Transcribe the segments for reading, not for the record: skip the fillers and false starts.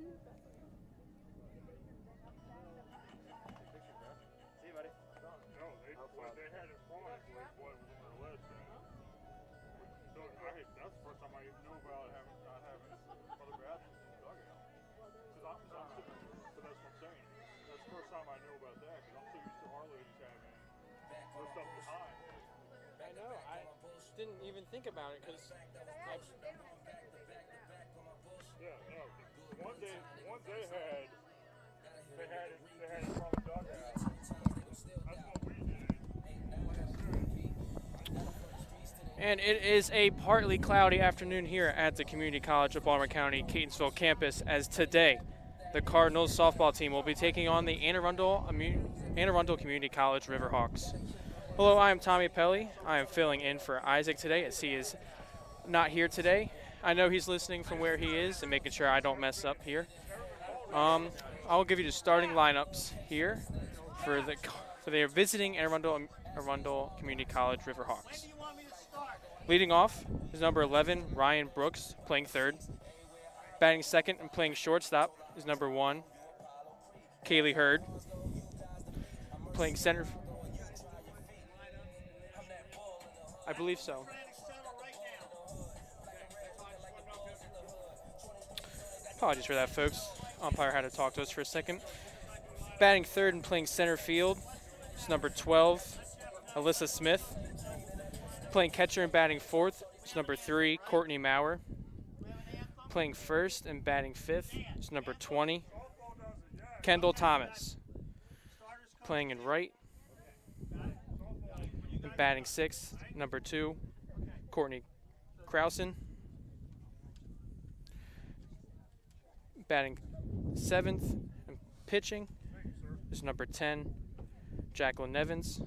See you, buddy. No, they had it fine with what was on the list. So that's the first time I even knew about not having photographs in the dugout. Because that's what I'm saying. That's the first time I knew about that. Because I'm so used to our ladies having their stuff behind. I know. I didn't even think about it because Yeah, no. They had it from the dugout. That's what we did. And it is a partly cloudy afternoon here at the Community College of Baltimore County Catonsville campus, as today the Cardinals softball team will be taking on the Anne Arundel Community College Riverhawks. Hello, I am Tommy Pelli. I am filling in for Isaac today as he is not here today. I know he's listening from where he is and making sure I don't mess up here. I'll give you the starting lineups here for the visiting Arundel Community College Riverhawks. Leading off is number 11, Ryan Brooks, playing third. Batting second and playing shortstop is number 1, Kaylee Hurd. Playing center. I believe so. Apologies for that, folks. Umpire had to talk to us for a second. Batting third and playing center field is number 12, Alyssa Smith. Playing catcher and batting fourth is number 3, Courtney Maurer. Playing first and batting fifth is number 20, Kendall Thomas. Playing in right and batting sixth, number 2, Courtney Krausen. Batting seventh and pitching is number 10, Jacqueline Nevins.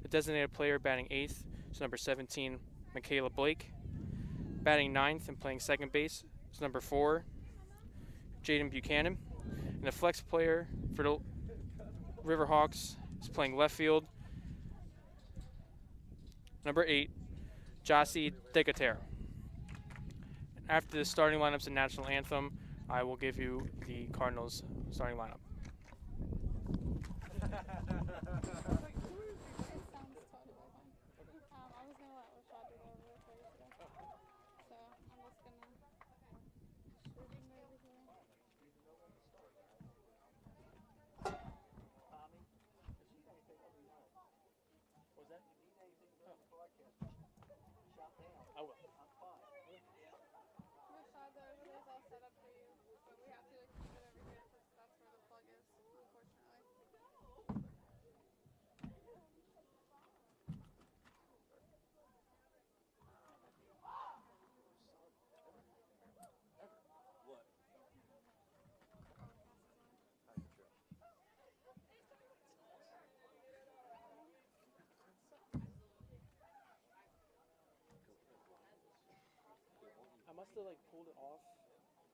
The designated player batting eighth is number 17, Michaela Blake. Batting ninth and playing second base is number 4, Jaden Buchanan. And the flex player for the Riverhawks is playing left field, number 8, Jossie Decater. After the starting lineups and national anthem, I will give you the Cardinals starting lineup. I must have pulled it off.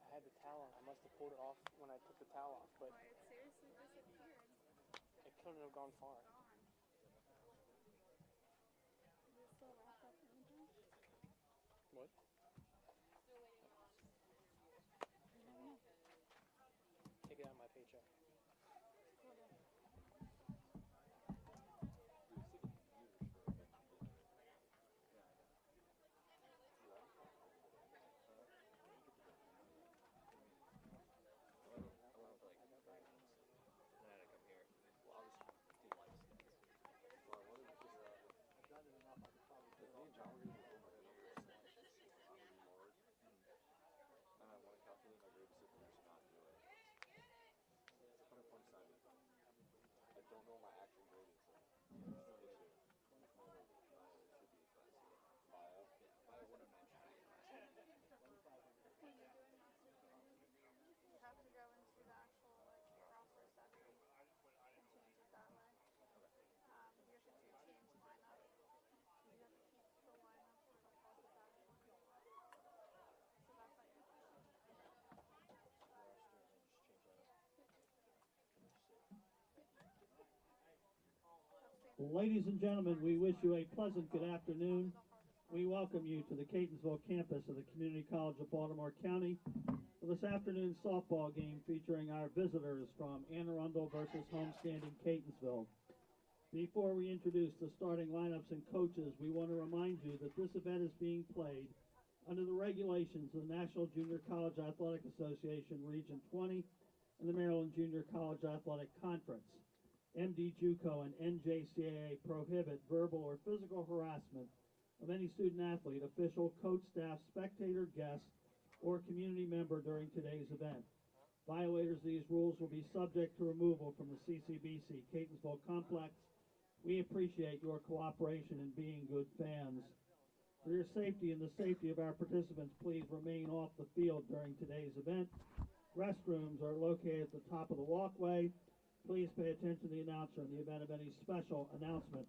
I had the towel on. I must have pulled it off when I took the towel off, but It seriously disappeared. it couldn't have gone far. Is it still wrapped up in the drink? What? Still waiting on us. I don't know. Take it out of my paycheck. You have to go into the actual roster section and change it that way. Here's your 2 teams lineup. You have to keep the lineup deposit that in. So that's how you do it. Ladies and gentlemen, we wish you a pleasant good afternoon. We welcome you to the Catonsville campus of the Community College of Baltimore County for this afternoon's softball game featuring our visitors from Anne Arundel versus homestanding Catonsville. Before we introduce the starting lineups and coaches, we want to remind you that this event is being played under the regulations of the National Junior College Athletic Association Region 20 and the Maryland Junior College Athletic Conference. MD JUCO and NJCAA prohibit verbal or physical harassment of any student athlete, official, coach, staff, spectator, guest, or community member during today's event. Violators of these rules will be subject to removal from the CCBC Catonsville complex. We appreciate your cooperation in being good fans. For your safety and the safety of our participants, please remain off the field during today's event. Restrooms are located at the top of the walkway. Please pay attention to the announcer in the event of any special announcements.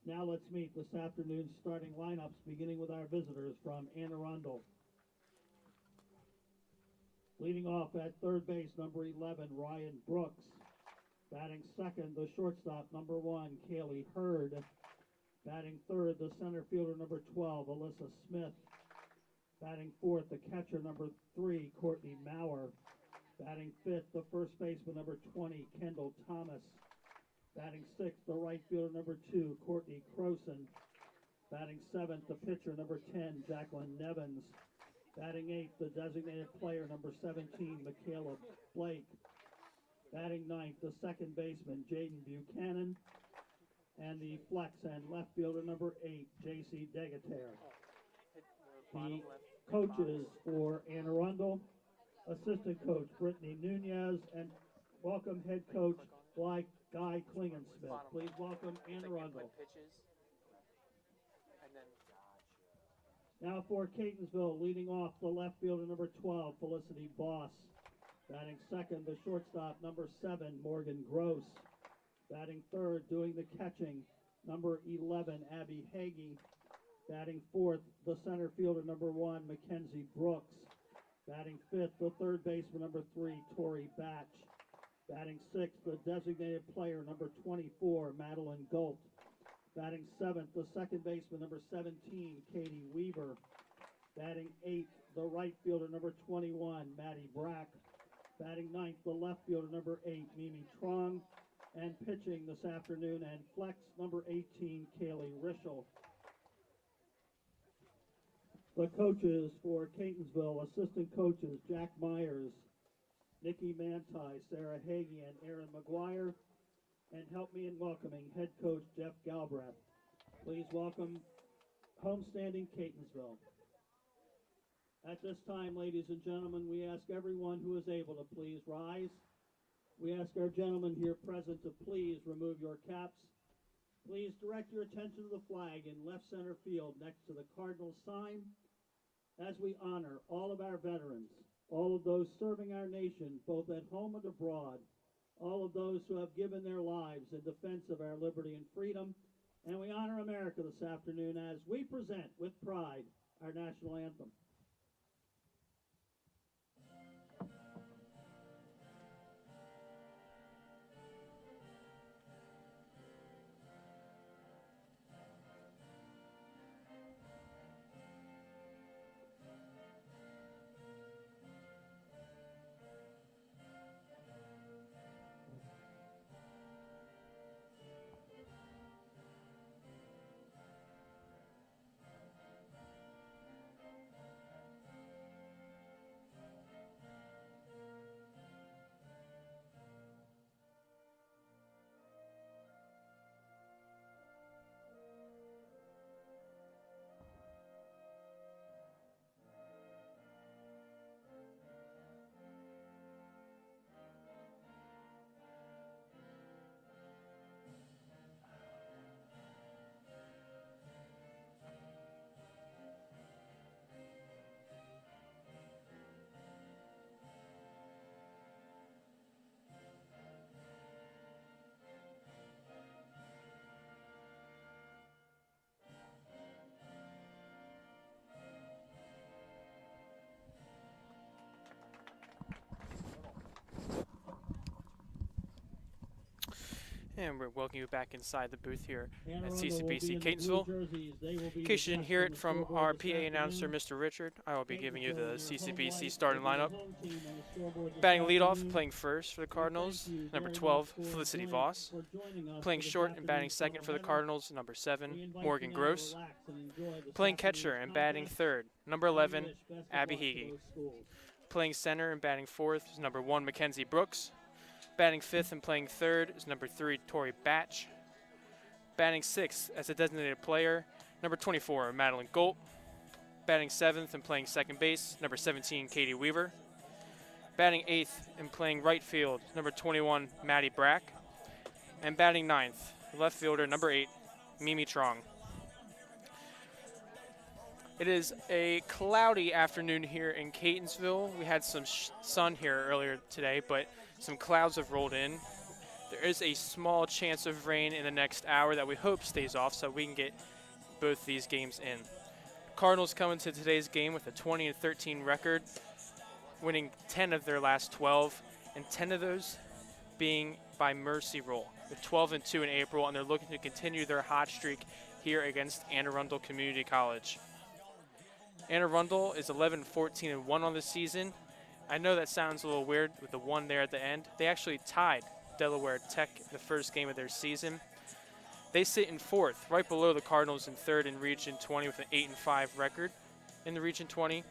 Now let's meet this afternoon's starting lineups, beginning with our visitors from Anne Arundel. Leading off at third base, number 11, Ryan Brooks. Batting second, the shortstop, number 1, Kaylee Hurd. Batting third, the center fielder, number 12, Alyssa Smith. Batting fourth, the catcher, number 3, Courtney Maurer. Batting fifth, the first baseman, number 20, Kendall Thomas. Batting sixth, the right fielder, number 2, Courtney Croson. Batting seventh, the pitcher, number 10, Jacqueline Nevins. Batting eighth, the designated player, number 17, Michaela Blake. Batting ninth, the second baseman, Jaden Buchanan. And the flex and left fielder, number 8, J.C. Degater. The coaches for Anne Arundel, assistant coach Brittany Nunez, and welcome head coach Guy Klingensmith. Please welcome Anne Arundel. Now for Catonsville, leading off the left fielder, number 12, Felicity Boss. Batting second, the shortstop, number 7, Morgan Gross. Batting third, doing the catching, number 11, Abby Hagee. Batting fourth, the center fielder, number 1, Mackenzie Brooks. Batting fifth, the third baseman, number 3, Tori Batch. Batting sixth, the designated player, number 24, Madeline Galt. Batting seventh, the second baseman, number 17, Katie Weaver. Batting eighth, the right fielder, number 21, Maddie Brack. Batting ninth, the left fielder, number 8, Mimi Trong. And pitching this afternoon, and flex, number 18, Kaylee Rischel. The coaches for Catonsville, assistant coaches, Jack Myers, Nikki Manti, Sarah Hagee, and Aaron McGuire. And help me in welcoming head coach Jeff Galbraith. Please welcome homestanding Catonsville. At this time, ladies and gentlemen, we ask everyone who is able to please rise. We ask our gentlemen here present to please remove your caps. Please direct your attention to the flag in left center field next to the Cardinal sign as we honor all of our veterans, all of those serving our nation, both at home and abroad, all of those who have given their lives in defense of our liberty and freedom. And we honor America this afternoon as we present with pride our national anthem. And we're welcoming you back inside the booth here Anne at Arundel will be CCBC in the blue Catonsville. jerseys. They will be In case the you didn't guests hear on it the from scoreboard our this PA announcer, afternoon. Mr. Richard, I will be giving you the Catonsville and their home CCBC whites starting will be the lineup. home team on the scoreboard this Batting leadoff, afternoon. playing first for the We Cardinals, thank you number very 12, much for Felicity joining- Voss. for joining us Playing for this short and batting afternoon's second for the doubleheader. Cardinals, number We 7, invite Morgan you now to Gross. relax and enjoy this Playing afternoon's catcher and batting contest. third, number We 11, wish best of Abby luck to Heege. those schools. Playing center and batting fourth is number 1, Mackenzie Brooks. Batting fifth and playing third is number 3, Tori Batch. Batting sixth as a designated player, number 24, Madeline Golt. Batting seventh and playing second base, number 17, Katie Weaver. Batting eighth and playing right field, number 21, Maddie Brack. And batting ninth, left fielder, number 8, Mimi Trong. It is a cloudy afternoon here in Catonsville. We had some sun here earlier today, but some clouds have rolled in. There is a small chance of rain in the next hour that we hope stays off so we can get both these games in. Cardinals come into today's game with a 20-13 record, winning 10 of their last 12, and 10 of those being by mercy rule. They're 12-2 in April, and they're looking to continue their hot streak here against Anne Arundel Community College. Anne Arundel is 11-14-1 on the season. I know that sounds a little weird with the 1 there at the end. They actually tied Delaware Tech the first game of their season. They sit in fourth, right below the Cardinals in third in Region 20 with an 8-5 record in the Region 20.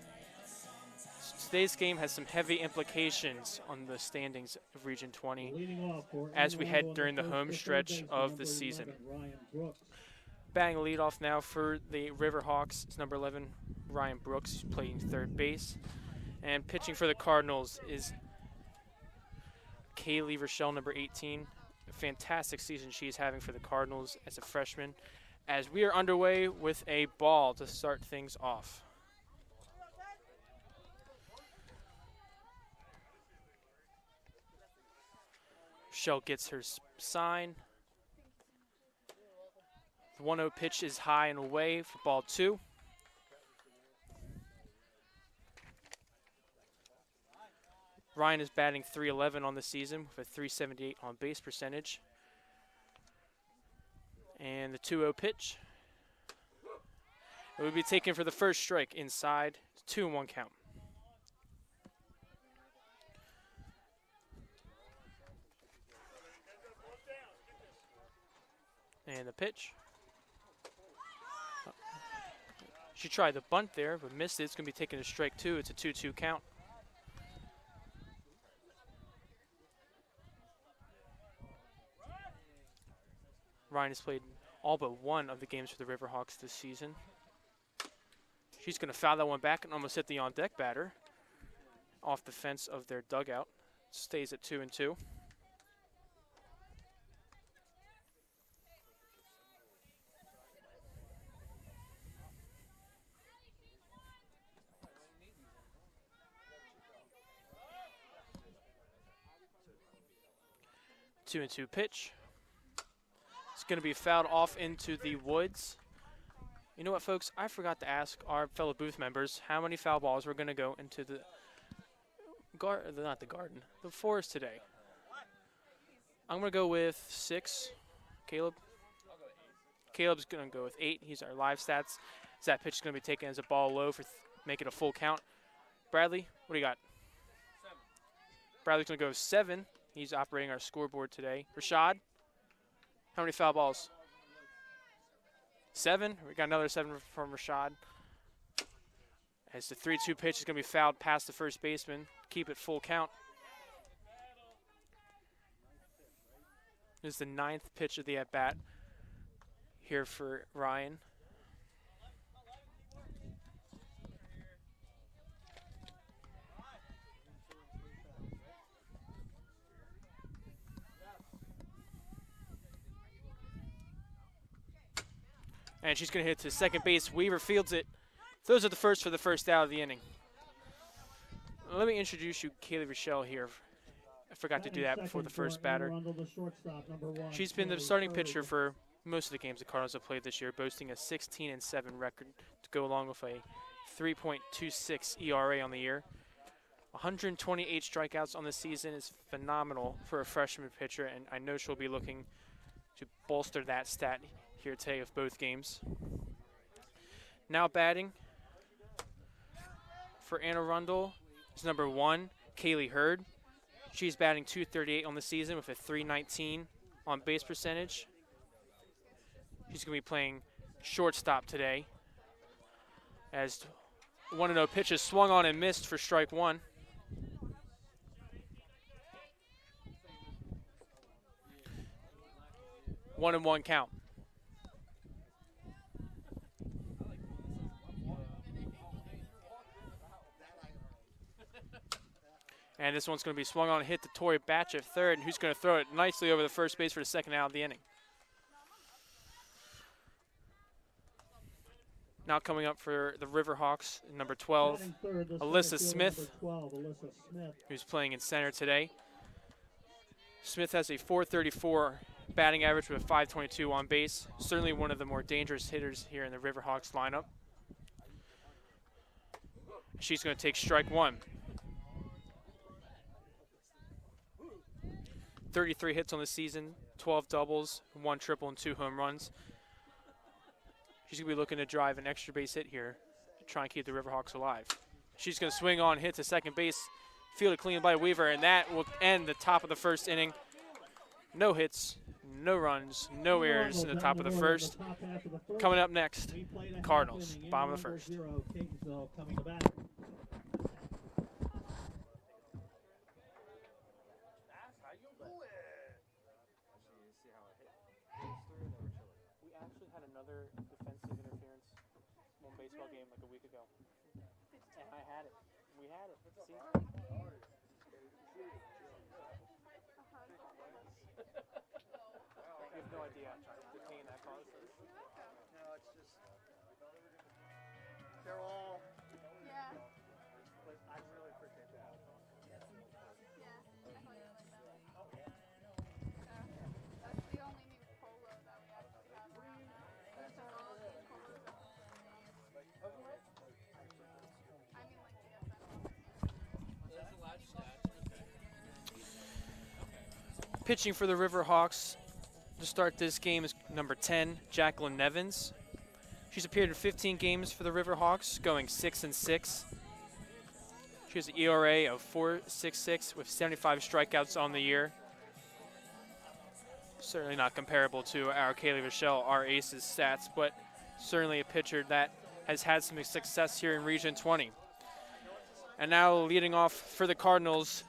Today's game has some heavy implications on the standings of Region 20 Leading off for as Anne we Arundel head on during the first home to third stretch base, of number the season. 11, Ryan Brooks. Batting leadoff now for the Riverhawks is number 11, Ryan Brooks, who's playing third base. And pitching for the Cardinals is Kaylee Rochelle, number 18. A fantastic season she's having for the Cardinals as a freshman. As we are underway with a ball to start things off. Rochelle gets her sign. The 1-0 pitch is high and away for ball 2. Ryan is batting .311 on the season with a .378 on base percentage. And the 2-0 pitch. It will be taken for the first strike inside. 2-1 count. And the pitch. She tried the bunt there, but missed it. It's going to be taken to strike 2. It's a 2-2 count. Ryan has played all but one of the games for the Riverhawks this season. She's going to foul that one back and almost hit the on-deck batter off the fence of their dugout. Stays at 2-2. Two pitch. It's going to be fouled off into the woods. You know what, folks? I forgot to ask our fellow booth members how many foul balls were going to go into the the forest today. I'm going to go with 6. Caleb? Caleb's going to go with 8. He's our live stats. That pitch is going to be taken as a ball low for make it a full count. Bradley, what do you got? 7. Bradley's going to go with 7. He's operating our scoreboard today. Rashad, how many foul balls? 7. We got another 7 from Rashad. As the 3-2 pitch is going to be fouled past the first baseman. Keep it full count. This is the 9th pitch of the at-bat here for Ryan. And she's going to hit to second base. Weaver fields it. Those are the first for the first out of the inning. Let me introduce you Kaylee Rochelle here. I forgot to do that before the first batter. She's been the starting pitcher for most of the games the Cardinals have played this year, boasting a 16-7 record to go along with a 3.26 ERA on the year. 128 strikeouts on the season is phenomenal for a freshman pitcher, and I know she'll be looking to bolster that stat here today of both games. Now batting for Anne Arundel is number 1, Kaylee Hurd. She's batting .238 on the season with a .319 on base percentage. She's going to be playing shortstop today, as 1-0 pitch is swung on and missed for strike 1. One and one count. And this one's going to be swung on and hit to Tori Batch at third, and who's going to throw it nicely over the first base for the second out of the inning. Now coming up for the Riverhawks, number 12, Alyssa Smith, who's playing in center today. Smith has a .434 batting average with a .522 on base. Certainly one of the more dangerous hitters here in the Riverhawks lineup. She's going to take strike 1. 33 hits on the season, 12 doubles, 1 triple, and 2 home runs. She's going to be looking to drive an extra base hit here to try and keep the Riverhawks alive. She's going to swing on, hit to second base, fielded clean by Weaver, and that will end the top of the first inning. No hits, no runs, no errors in the top of the first. Coming up next, Cardinals, bottom of the first. We actually had another defensive interference one baseball game like a week ago. And I had it. We had it. See? You have no idea the pain that caused us. No, it's just they're all. Yeah. But I really appreciate that. Yeah. I thought you like that. That's the only new polo that we actually have around now. These are all new polos that we have. I mean, like DFS. Pitching for the Riverhawks to start this game is number 10, Jacqueline Nevins. She's appeared in 15 games for the Riverhawks, going 6-6. She has an ERA of .466 with 75 strikeouts on the year. Certainly not comparable to our Kaylee Rochelle, our ace's stats, but certainly a pitcher that has had some success here in Region 20. And now leading off for the Cardinals,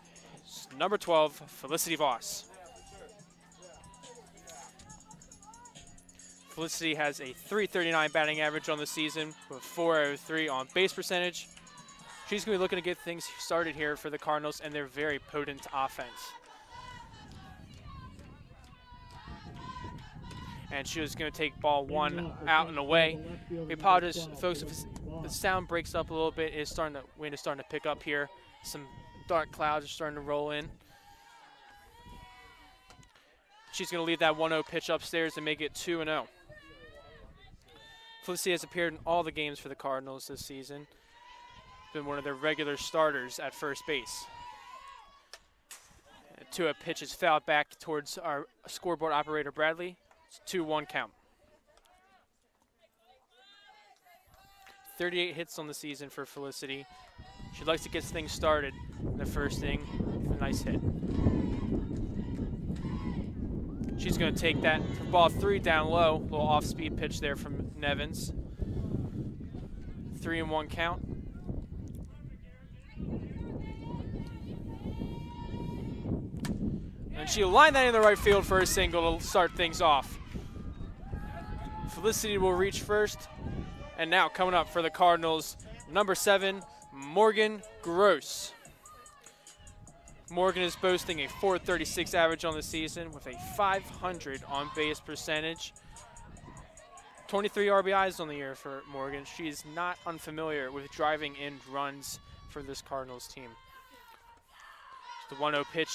number 12, Felicity Voss. Felicity has a .339 batting average on the season with .403 on base percentage. She's going to be looking to get things started here for the Cardinals and their very potent offense. And she was going to take ball 1 out and away. We apologize, folks, if the sound breaks up a little bit. Wind is starting to pick up here. Some dark clouds are starting to roll in. She's going to leave that 1-0 pitch upstairs and make it 2-0. Felicity has appeared in all the games for the Cardinals this season. Been one of their regular starters at first base. A pitch is fouled back towards our scoreboard operator, Bradley. It's 2-1 count. 38 hits on the season for Felicity. She likes to get things started in the first inning with a nice hit. She's going to take that for ball 3 down low. A little off-speed pitch there from Nevins. 3-1 count. And she lined that in the right field for a single to start things off. Felicity will reach first. And now coming up for the Cardinals, number 7, Morgan Gross. Morgan is boasting a .436 average on the season with a .500 on base percentage. 23 RBIs on the year for Morgan. She is not unfamiliar with driving in runs for this Cardinals team. The 1-0 pitch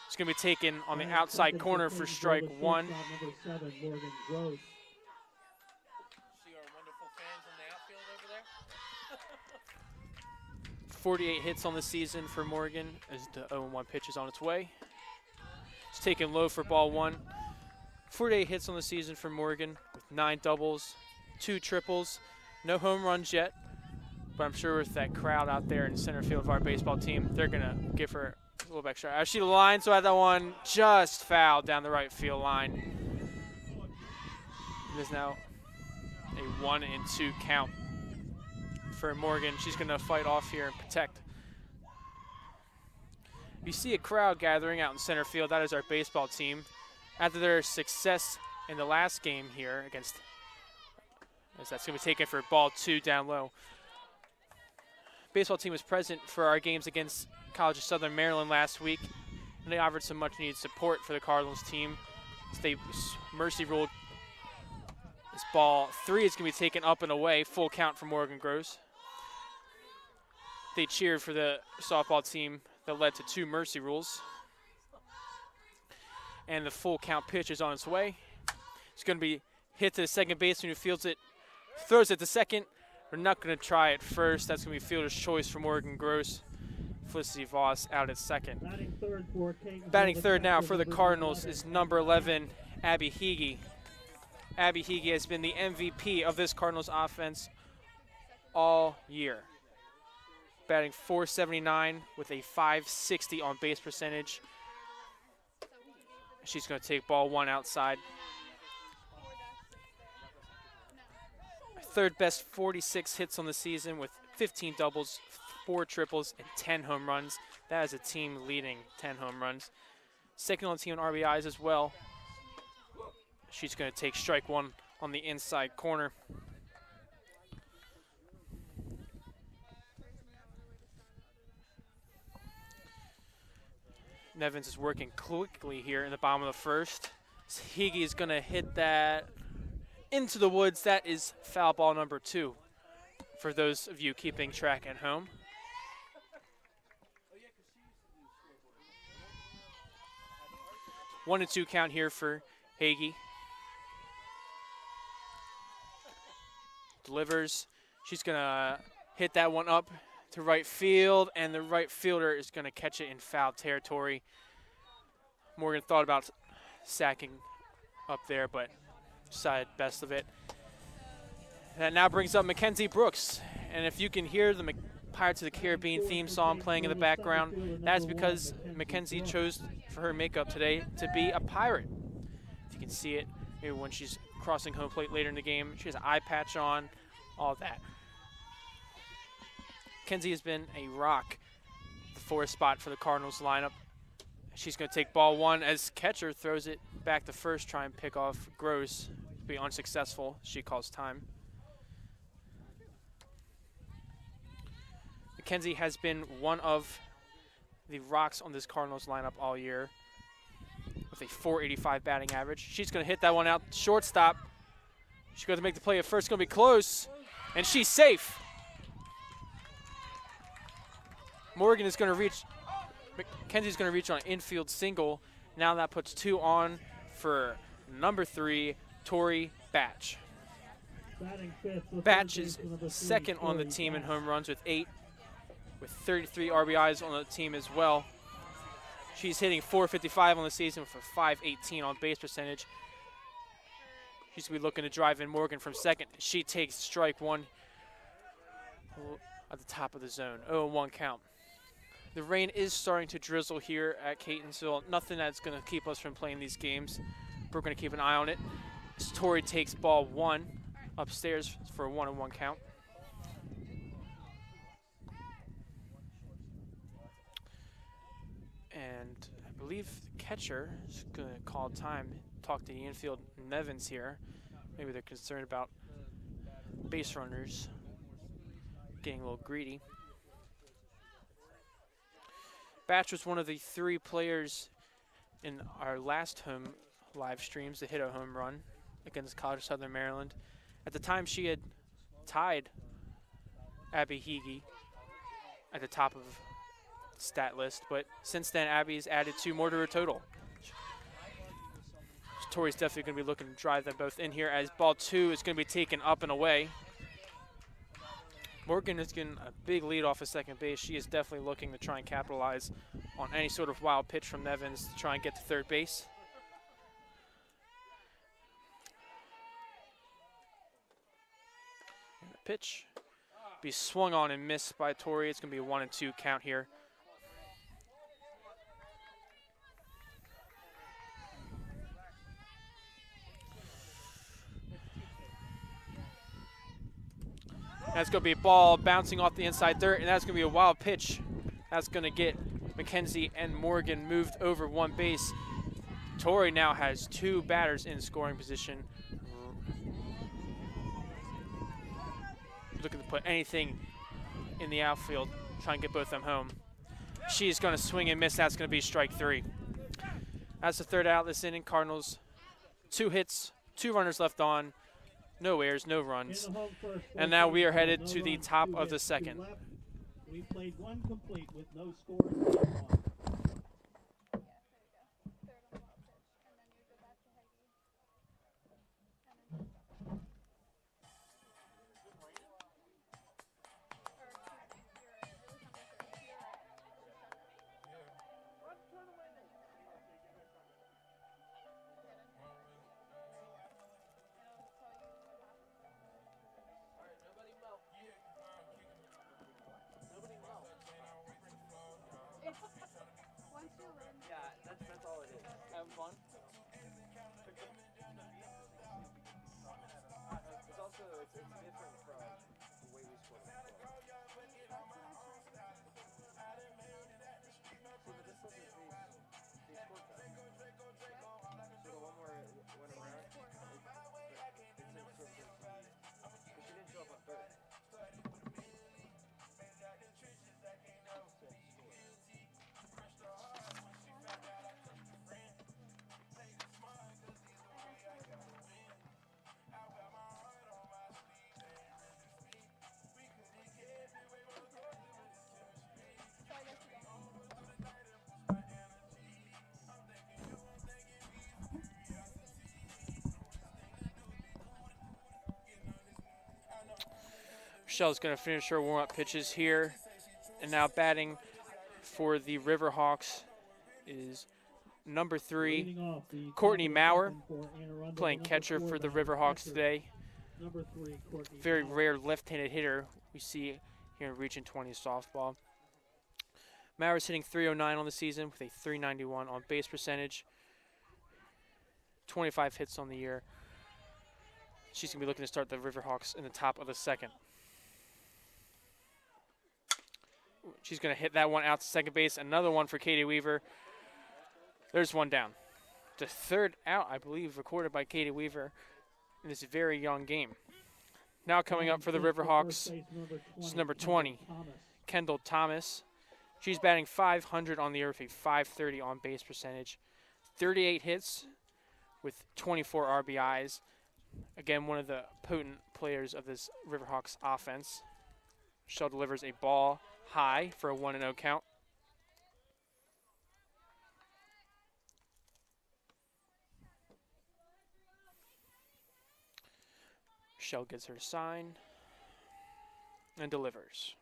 is going to be taken on the outside corner for strike 1. Number 7, Morgan Gross. 48 hits on the season for Morgan as the 0-1 pitch is on its way. It's taken low for ball 1. 48 hits on the season for Morgan with 9 doubles, 2 triples, no home runs yet. But I'm sure with that crowd out there in center field of our baseball team, they're going to give her a little bit extra. As she lines, so that one just fouled down the right field line. It is now a 1-2 count for Morgan. She's going to fight off here and protect. You see a crowd gathering out in center field. That is our baseball team. After their success in the last game here against, as that's going to be taken for ball 2 down low. Baseball team was present for our games against College of Southern Maryland last week, and they offered some much-needed support for the Cardinals team. They mercy ruled. This ball 3 is going to be taken up and away, full count for Morgan Gross. They cheered for the softball team that led to 2 mercy rules. And the full count pitch is on its way. It's going to be hit to the second baseman who fields it, throws it to second. We're not going to try it first. That's going to be fielder's choice for Morgan Gross. Felicity Voss out at second. Batting third now for the Cardinals is number 11, Abby Heege. Abby Heege has been the MVP of this Cardinals offense all year. Batting .479 with a .560 on base percentage. She's going to take ball 1 outside. Third best 46 hits on the season with 15 doubles, 4 triples, and 10 home runs. That is a team leading 10 home runs. Second on the team in RBIs as well. She's going to take strike 1 on the inside corner. Nevins is working quickly here in the bottom of the first. Heege is going to hit that into the woods. That is foul ball number 2 for those of you keeping track at home. One and 2 count here for Heege. Delivers. She's going to hit that one up to right field, and the right fielder is going to catch it in foul territory. Morgan thought about sacking up there, but decided best of it. That now brings up Mackenzie Brooks. And if you can hear the Pirates of the Caribbean theme song playing in the background, that's because Mackenzie chose for her makeup today to be a pirate. If you can see it, maybe when she's crossing home plate later in the game, she has an eye patch on, all that. Mackenzie has been a rock, the 4th spot for the Cardinals lineup. She's going to take ball 1 as catcher throws it back to first, try and pick off Gross. Be unsuccessful. She calls time. Mackenzie has been one of the rocks on this Cardinals lineup all year with a .485 batting average. She's going to hit that one out shortstop. She's going to make the play at first. Going to be close, and she's safe. Morgan is going to reach. Mackenzie's going to reach on an infield single. Now that puts 2 on for number 3, Tori Batch. Batch is second on the team in home runs with 8, with 33 RBIs on the team as well. She's hitting .455 on the season with a .518 on base percentage. She's going to be looking to drive in Morgan from second. She takes strike 1 at the top of the zone. 0-1 count. The rain is starting to drizzle here at Catonsville. Nothing that's going to keep us from playing these games. We're going to keep an eye on it. As Tori takes ball 1 upstairs for a 1-1 count. And I believe the catcher is going to call time, talk to the infield Nevins here. Maybe they're concerned about base runners getting a little greedy. Batch was one of the 3 players in our last home live streams to hit a home run against College of Southern Maryland. At the time, she had tied Abby Heege at the top of the stat list, but since then, Abby's added 2 more to her total. So Tori's definitely going to be looking to drive them both in here as ball 2 is going to be taken up and away. Morgan is getting a big lead off of second base. She is definitely looking to try and capitalize on any sort of wild pitch from Nevins to try and get to third base. pitch. Be swung on and missed by Tori. It's going to be a 1-2 count here. That's going to be a ball bouncing off the inside dirt, and that's going to be a wild pitch. That's going to get McKenzie and Morgan moved over one base. Tori now has 2 batters in scoring position. Looking to put anything in the outfield, try and get both of them home. She's going to swing and miss. That's going to be strike 3. That's the 3rd out this inning. Cardinals, 2 hits, 2 runners left on, no errors, no runs. And now we are headed to the top of the 2nd. We played 1 complete with no scoring. Yeah, that's all it is. Having fun. It's also it's different from the way we score. See, but this doesn't they scored that. So the one where it went around, it's in circles. Because she didn't show up on 3rd. Michelle's going to finish her warm-up pitches here. And now batting for the Riverhawks is number 3, Courtney Maurer, playing catcher for the Riverhawks today. Very rare left-handed hitter we see here in Region 20 softball. Mauer's hitting .309 on the season with a .391 on base percentage. 25 hits on the year. She's going to be looking to start the Riverhawks in the top of the 2nd. She's going to hit that one out to second base. Another one for Katie Weaver. There's one down. The 3rd out, I believe, recorded by Katie Weaver in this very young game. Now coming up for the Riverhawks is number 20, Kendall Thomas. She's batting .500 on the year with a .530 on base percentage. 38 hits with 24 RBIs. Again, one of the potent players of this Riverhawks offense. Michelle delivers a ball high for a 1-0 count. Michelle gets her sign and delivers.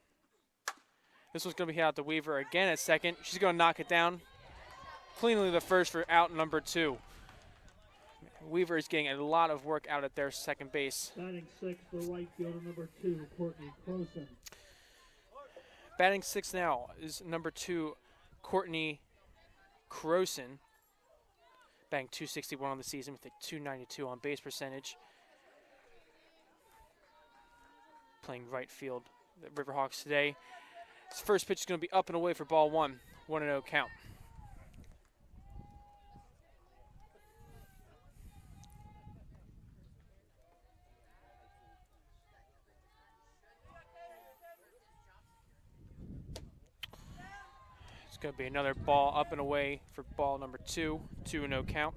This one's going to be hit out to Weaver again at second. She's going to knock it down cleanly, the first for out number 2. Weaver is getting a lot of work out at their second base. Batting 6th for right fielder number 2, Courtney Croson. Batting 6th now is number 2, Courtney Croson. Batting .261 on the season with a .292 on base percentage. Playing right field, the Riverhawks today. His first pitch is going to be up and away for ball 1. 1-0 count. It's going to be another ball up and away for ball number 2. 2-0 count.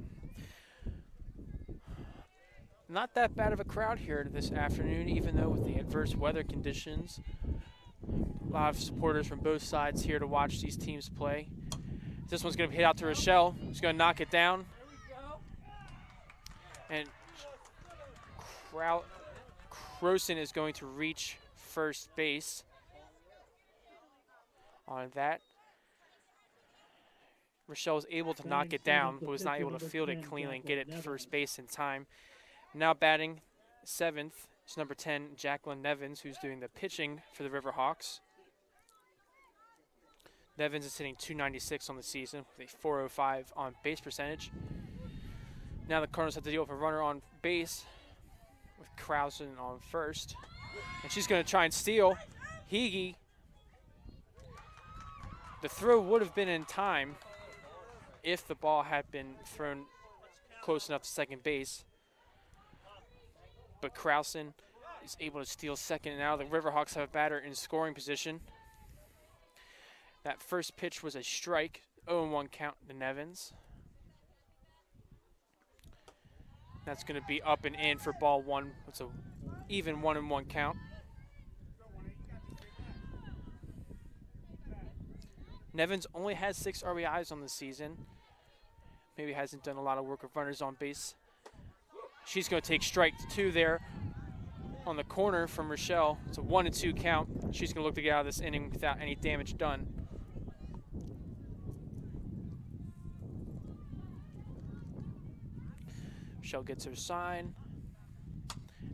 Not that bad of a crowd here this afternoon, even though with the adverse weather conditions. A lot of supporters from both sides here to watch these teams play. This one's going to be hit out to Rochelle. She's going to knock it down. And Croson is going to reach first base on that. Rochelle was able to knock it down, but was not able to field it cleanly and get it to first base in time. Now batting 7th It's number 10, Jacqueline Nevins, who's doing the pitching for the Riverhawks. Nevins is hitting .296 on the season with a .405 on base percentage. Now the Cardinals have to deal with a runner on base with Krausen on first. And she's going to try and steal. Hege. The throw would have been in time if the ball had been thrown close enough to second base. But Krausen is able to steal second. And now the Riverhawks have a batter in scoring position. That first pitch was a strike. 0-1 count to Nevins. That's going to be up and in for ball one. It's a even 1-1 count. Nevins only has 6 RBIs on the season. Maybe hasn't done a lot of work with runners on base. She's going to take strike 2 there on the corner from Rochelle. It's a 1-2 count. She's going to look to get out of this inning without any damage done. Rochelle gets her sign.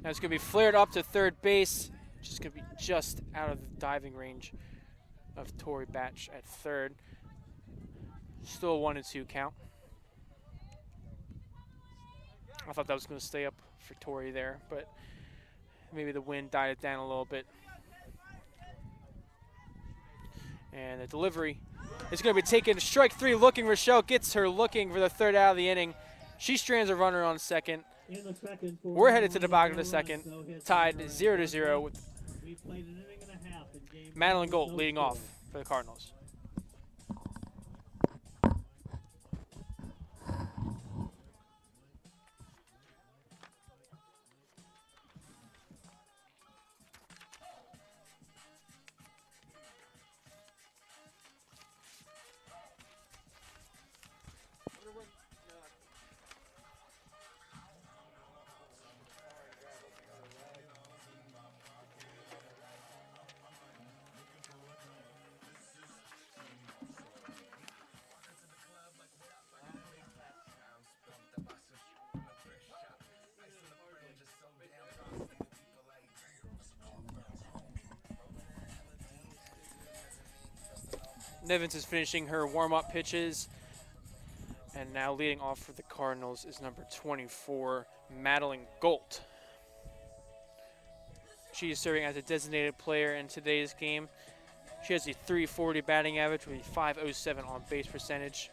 Now it's going to be flared up to third base. She's going to be just out of the diving range of Tori Batch at third. Still a 1-2 count. I thought that was going to stay up for Tori there, but maybe the wind died it down a little bit. And the delivery is going to be taken. Strike 3 looking. Rochelle gets her looking for the third out of the inning. She strands a runner on second. We're headed to the bottom of the second, tied 0-0 with Madeline Gold leading off for the Cardinals. Nevins is finishing her warm-up pitches. And now leading off for the Cardinals is number 24, Madeline Golt. She is serving as a designated player in today's game. She has a .340 batting average with a .507 on base percentage.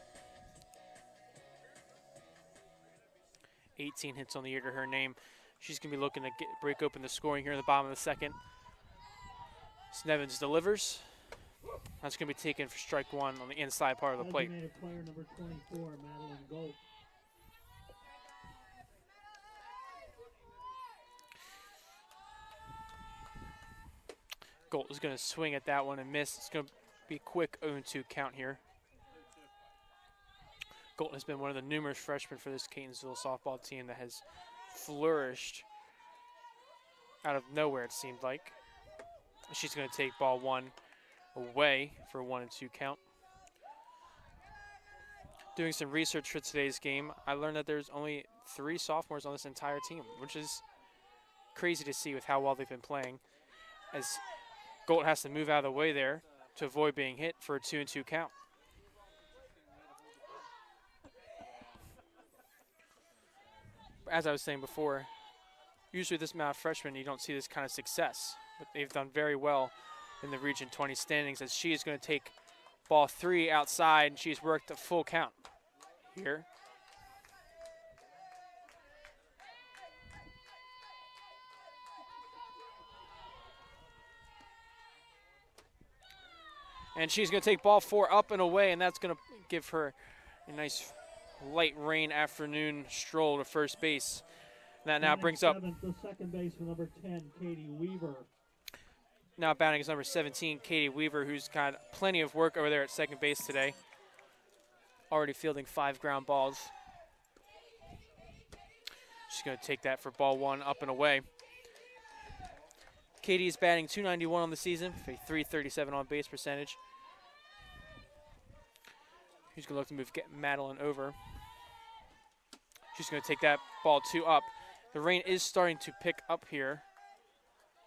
18 hits on the year to her name. She's going to be looking to break open the scoring here in the bottom of the second. So Nevins delivers. That's going to be taken for strike 1 on the inside part of the plate. Player number 24, Madeline Gold. Gold is going to swing at that one and miss. It's going to be a quick 0-2 count here. Gold has been one of the numerous freshmen for this Catonsville softball team that has flourished out of nowhere, it seemed like. She's going to take ball 1 away for a 1-2 count. Doing some research for today's game, I learned that there's only 3 sophomores on this entire team, which is crazy to see with how well they've been playing, as Gold has to move out of the way there to avoid being hit for a 2-2 count. As I was saying before, usually this amount of freshmen, you don't see this kind of success, but they've done very well in the Region 20 standings, as she is going to take ball 3 outside, and she's worked a full count here. And she's going to take ball 4 up and away, and that's going to give her a nice light rain afternoon stroll to first base. That now brings up the second base for number 10, Katie Weaver. Now batting is number 17, Katie Weaver, who's got plenty of work over there at second base today. Already fielding 5 ground balls. She's going to take that for ball 1 up and away. Katie is batting .291 on the season with a .337 on base percentage. She's going to look to move, get Madeline over. She's going to take that ball 2 up. The rain is starting to pick up here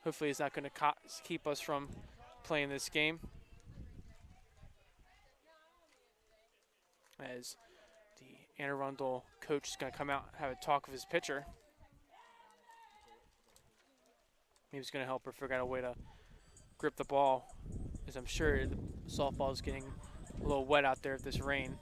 Hopefully it's not going to keep us from playing this game. As the Anne Arundel coach is going to come out and have a talk with his pitcher. He was going to help her figure out a way to grip the ball, as I'm sure the softball is getting a little wet out there with this rain.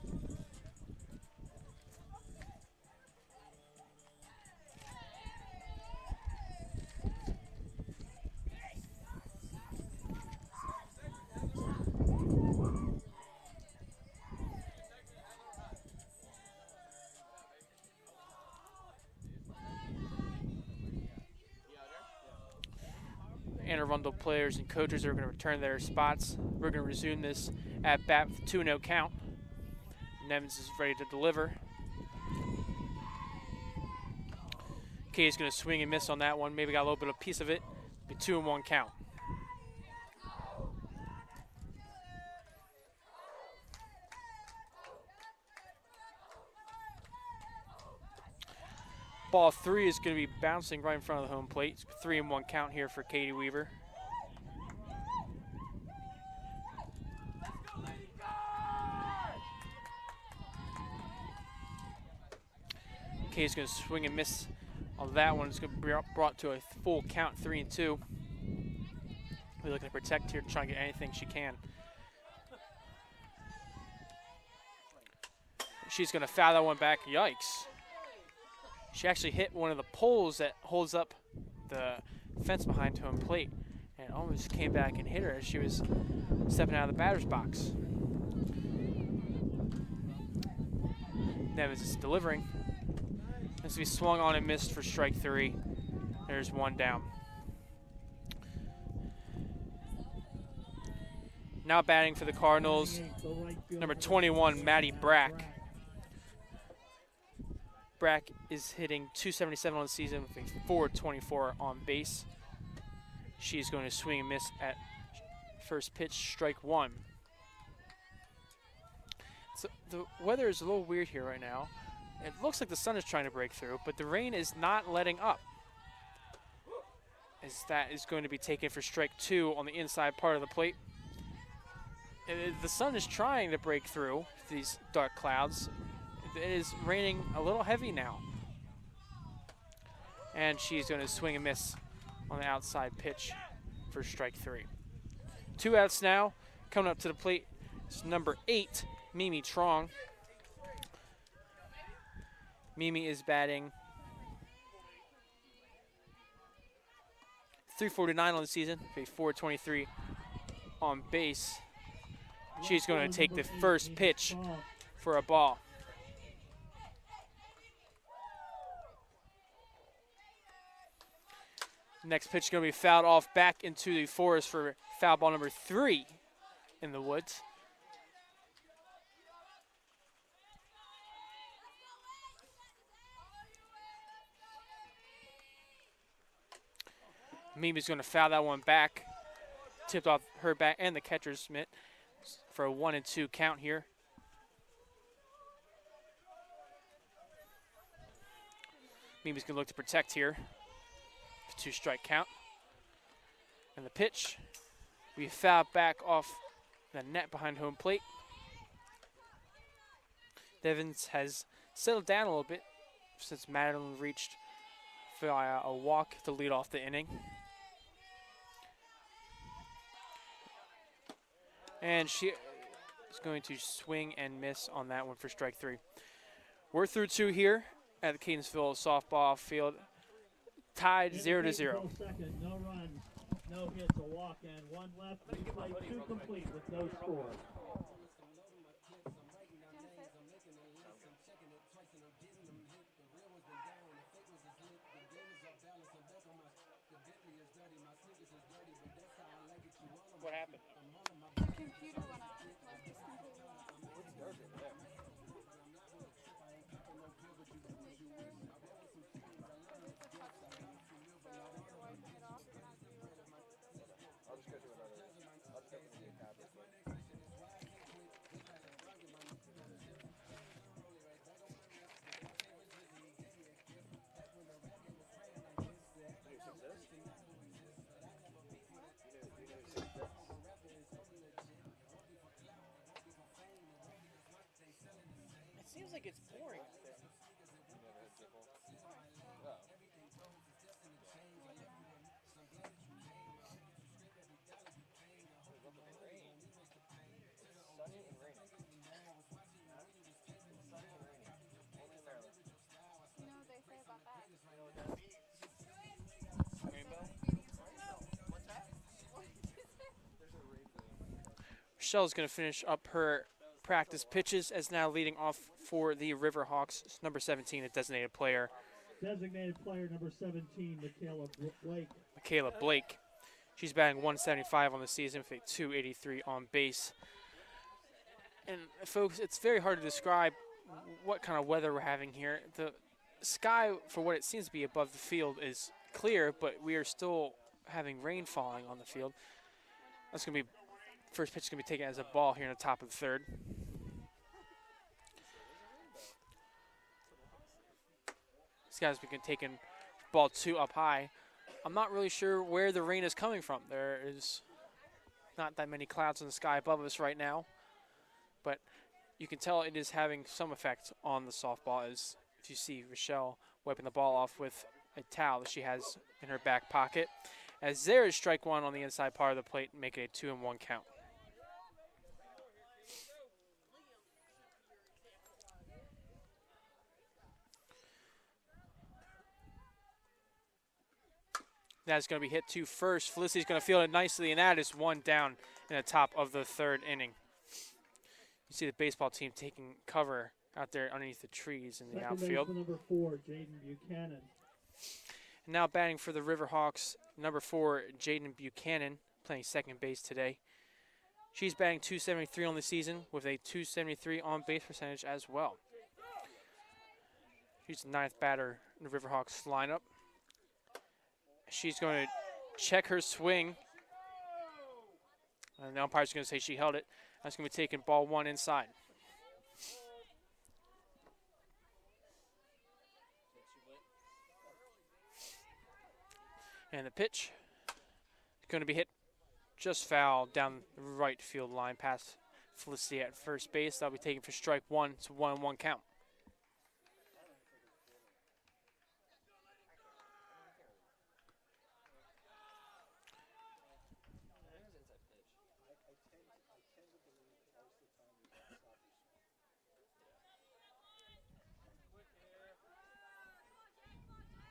Anne Arundel players and coaches are going to return their spots. We're going to resume this at bat with 2-0 count. Nevins is ready to deliver. Kay is going to swing and miss on that one. Maybe got a little bit of piece of it. Be 2-1 count. Ball 3 is going to be bouncing right in front of the home plate. 3-1 count here for Katie Weaver. Kay's going to swing and miss on that one. It's going to be brought to a full count, 3-2. We're looking to protect here, trying to get anything she can. She's going to foul that one back. Yikes. She actually hit one of the poles that holds up the fence behind home plate and almost came back and hit her as she was stepping out of the batter's box. Nevins is delivering. This will be swung on and missed for strike 3. There's one down. Now batting for the Cardinals, number 21, Maddie Brack. Brack is hitting .277 on the season with a .424 on base. She's going to swing and miss at first pitch, strike 1. So the weather is a little weird here right now. It looks like the sun is trying to break through, but the rain is not letting up. As that is going to be taken for strike 2 on the inside part of the plate. The sun is trying to break through these dark clouds. It is raining a little heavy now. And she's going to swing and miss on the outside pitch for strike 3. 2 outs now. Coming up to the plate is number 8, Mimi Trong. Mimi is batting .349 on the season, a .423 on base. She's going to take the first pitch for a ball. Next pitch is going to be fouled off back into the forest for foul ball number 3 in the woods. Mimi's going to foul that one back. Tipped off her bat and the catcher's mitt for a 1-2 count here. Mimi's going to look to protect here. 2-strike count. And the pitch, we foul back off the net behind home plate. Devins has settled down a little bit since Madeline reached via a walk to lead off the inning. And she is going to swing and miss on that one for strike 3. We're through 2 here at the Catonsville softball field. Tied 0-0. Second, no runs, no hits, a walk, and 1 left. We play 2 complete with no score. What happened? Computer went off. gets boring out there. You know what they say about that? Rainbow. Michelle's going to finish up her practice pitches as now leading off for the Riverhawks, number 17, a designated player. Designated player number 17, Blake. Michaela Blake. She's batting 175 on the season with a 283 on base. And folks, it's very hard to describe what kind of weather we're having here. The sky, for what it seems to be above the field, is clear, but we are still having rain falling on the field. That's going to be, first pitch is going to be taken as a ball here in the top of the third. This guy's been taking ball 2 up high. I'm not really sure where the rain is coming from. There is not that many clouds in the sky above us right now, but you can tell it is having some effect on the softball, as if you see Rochelle wiping the ball off with a towel that she has in her back pocket. As there is strike one on the inside part of the plate, making a 2-1 count. That's going to be hit to first. Felicity's going to field it nicely, and that is one down in the top of the third inning. You see the baseball team taking cover out there underneath the trees in the outfield. Number 4, Jaden Buchanan. And now batting for the Riverhawks, number 4, Jaden Buchanan, playing second base today. She's batting .273 on the season with a .273 on base percentage as well. She's the 9th batter in the Riverhawks lineup. She's going to check her swing. And the umpire's going to say she held it. That's going to be taking ball 1 inside. And the pitch is going to be hit just foul down the right field line past Felicity at first base. That'll be taken for strike 1. It's a 1-1 count.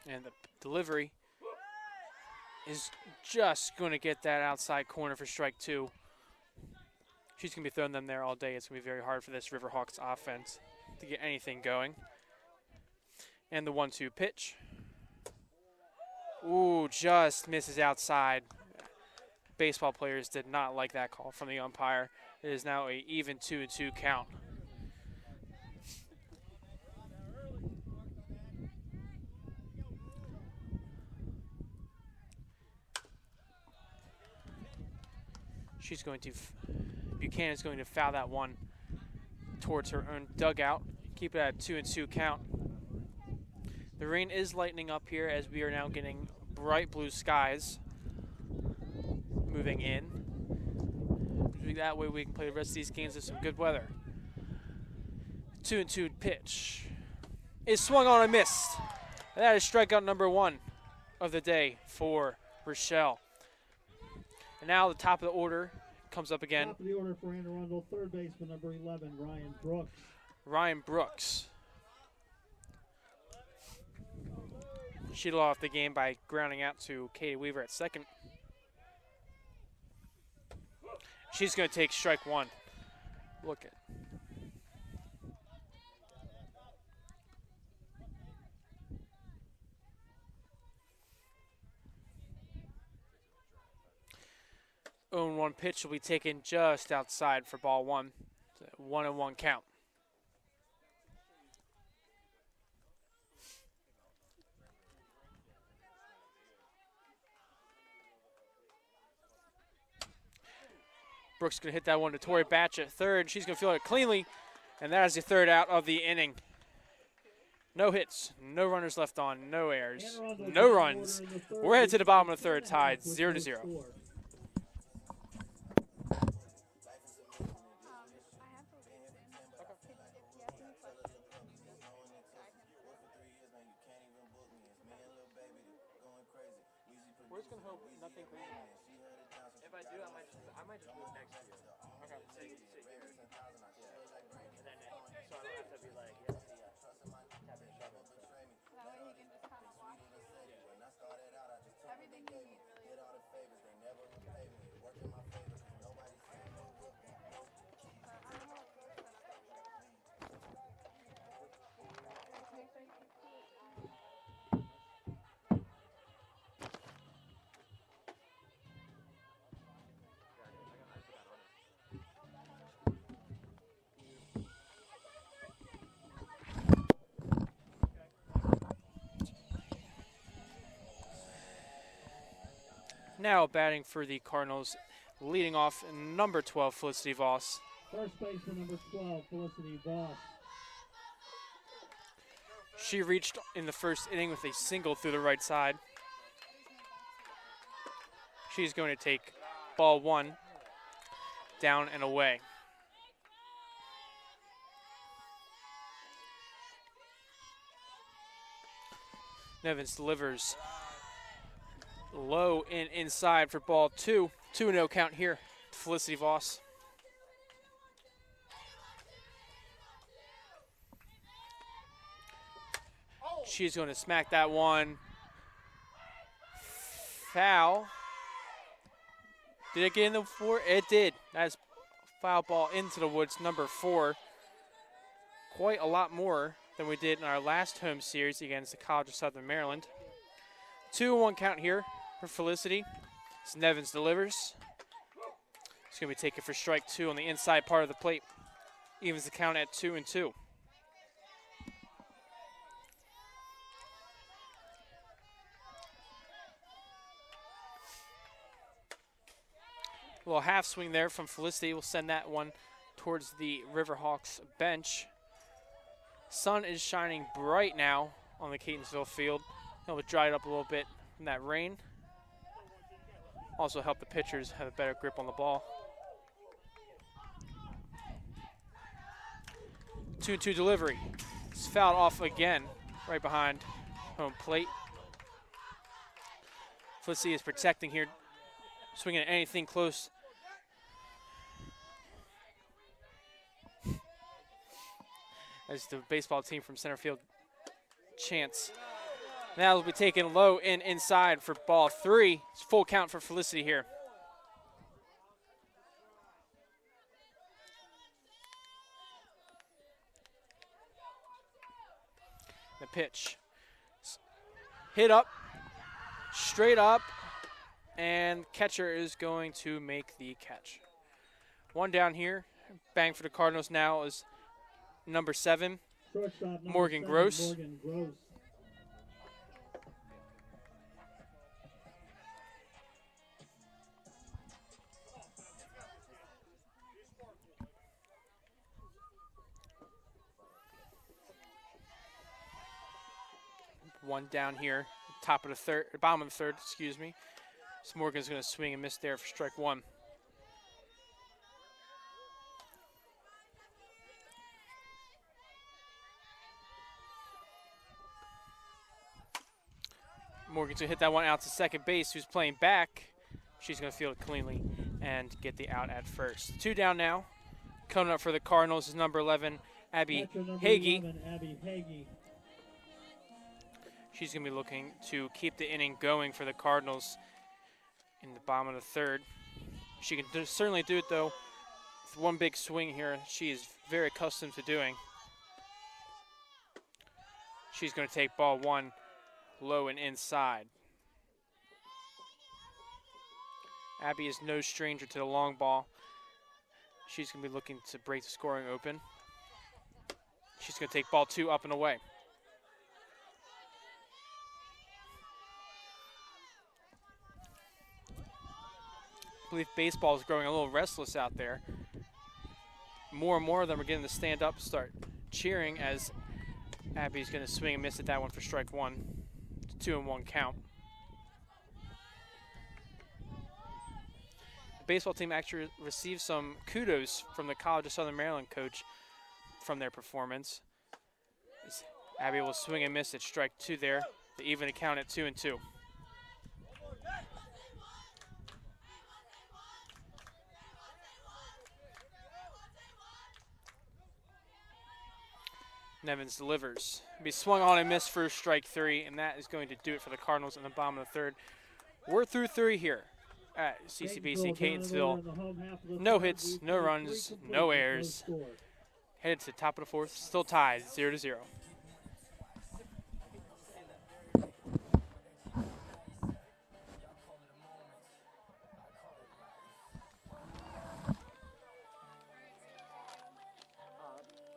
And the delivery is just going to get that outside corner for strike 2. She's going to be throwing them there all day. It's going to be very hard for this Riverhawks offense to get anything going. And the 1-2 pitch. Ooh, just misses outside. Baseball players did not like that call from the umpire. It is now an even 2-2 count. She's going to, Buchanan's going to foul that one towards her own dugout. Keep it at a 2-2 count. The rain is lightening up here as we are now getting bright blue skies moving in. That way we can play the rest of these games with some good weather. 2-2 pitch is swung on and missed. And that is strikeout number 1 of the day for Rochelle. And now the top of the order comes up again. Top of the order for Arundel, third baseman number 11, Ryan Brooks. Ryan Brooks. She led off the game by grounding out to Katie Weaver at second. She's going to take strike 1. Look at. And 1 pitch will be taken just outside for ball 1. It's a 1-1 count. Brooks going to hit that one to Tori Batch at third. She's going to field it cleanly, and that is the third out of the inning. No hits, no runners left on, no errors, no runs. We're headed to the bottom of the third, tied 0-0. just gonna hope nothing crazy happens. If I do, I might just move next year. Okay. Sit here. Yeah. And then so I don't have to be like, yeah, see, tapping the shovel. So. That way he can just kind of watch everything you need, really. Now batting for the Cardinals, leading off number 12, Felicity Voss. First baseman number 12, Felicity Voss. She reached in the first inning with a single through the right side. She's going to take ball 1 down and away. Nevins delivers low and inside for ball 2. 2-0 count here to Felicity Voss. She's going to smack that one. Foul. Did it get in the 4? It did. That's foul ball into the woods, number 4. Quite a lot more than we did in our last home series against the College of Southern Maryland. 2-1 count here for Felicity. As Nevins delivers. It's going to be taken for strike 2 on the inside part of the plate. Evens the count at 2-2. A little half swing there from Felicity. We'll send that one towards the Riverhawks bench. Sun is shining bright now on the Catonsville field. It'll dry it up a little bit from that rain. Also help the pitchers have a better grip on the ball. 2-2 delivery. It's fouled off again right behind home plate. Felicity is protecting here, swinging at anything close. As the baseball team from center field chants. Now will be taken low and inside for ball 3. It's full count for Felicity here. The pitch. Hit up, straight up, and catcher is going to make the catch. One down here. Bang for the Cardinals now is number 7, Morgan Gross. Morgan Gross. One down here, top of the third, bottom of the third, excuse me. So Morgan's going to swing and miss there for strike 1. Morgan's going to hit that one out to second base, who's playing back. She's going to field it cleanly and get the out at first. 2 down now. Coming up for the Cardinals is number 11, Abby Hagee. Abby Hagee. She's going to be looking to keep the inning going for the Cardinals in the bottom of the third. She can certainly do it, though, with one big swing here she is very accustomed to doing. She's going to take ball 1 low and inside. Abby is no stranger to the long ball. She's going to be looking to break the scoring open. She's going to take ball 2 up and away. I believe baseball is growing a little restless out there. More and more of them are getting to stand up, start cheering as Abby's going to swing and miss at that one for strike 1. 2-1 count. The baseball team actually received some kudos from the College of Southern Maryland coach from their performance. As Abby will swing and miss at strike 2 there to even the count at 2-2. Nevins delivers. Be swung on and missed for strike 3, and that is going to do it for the Cardinals in the bottom of the 3rd. We're through 3 here at CCBC Catonsville. No hits, no runs, no errors. Headed to the top of the 4th, still tied 0-0.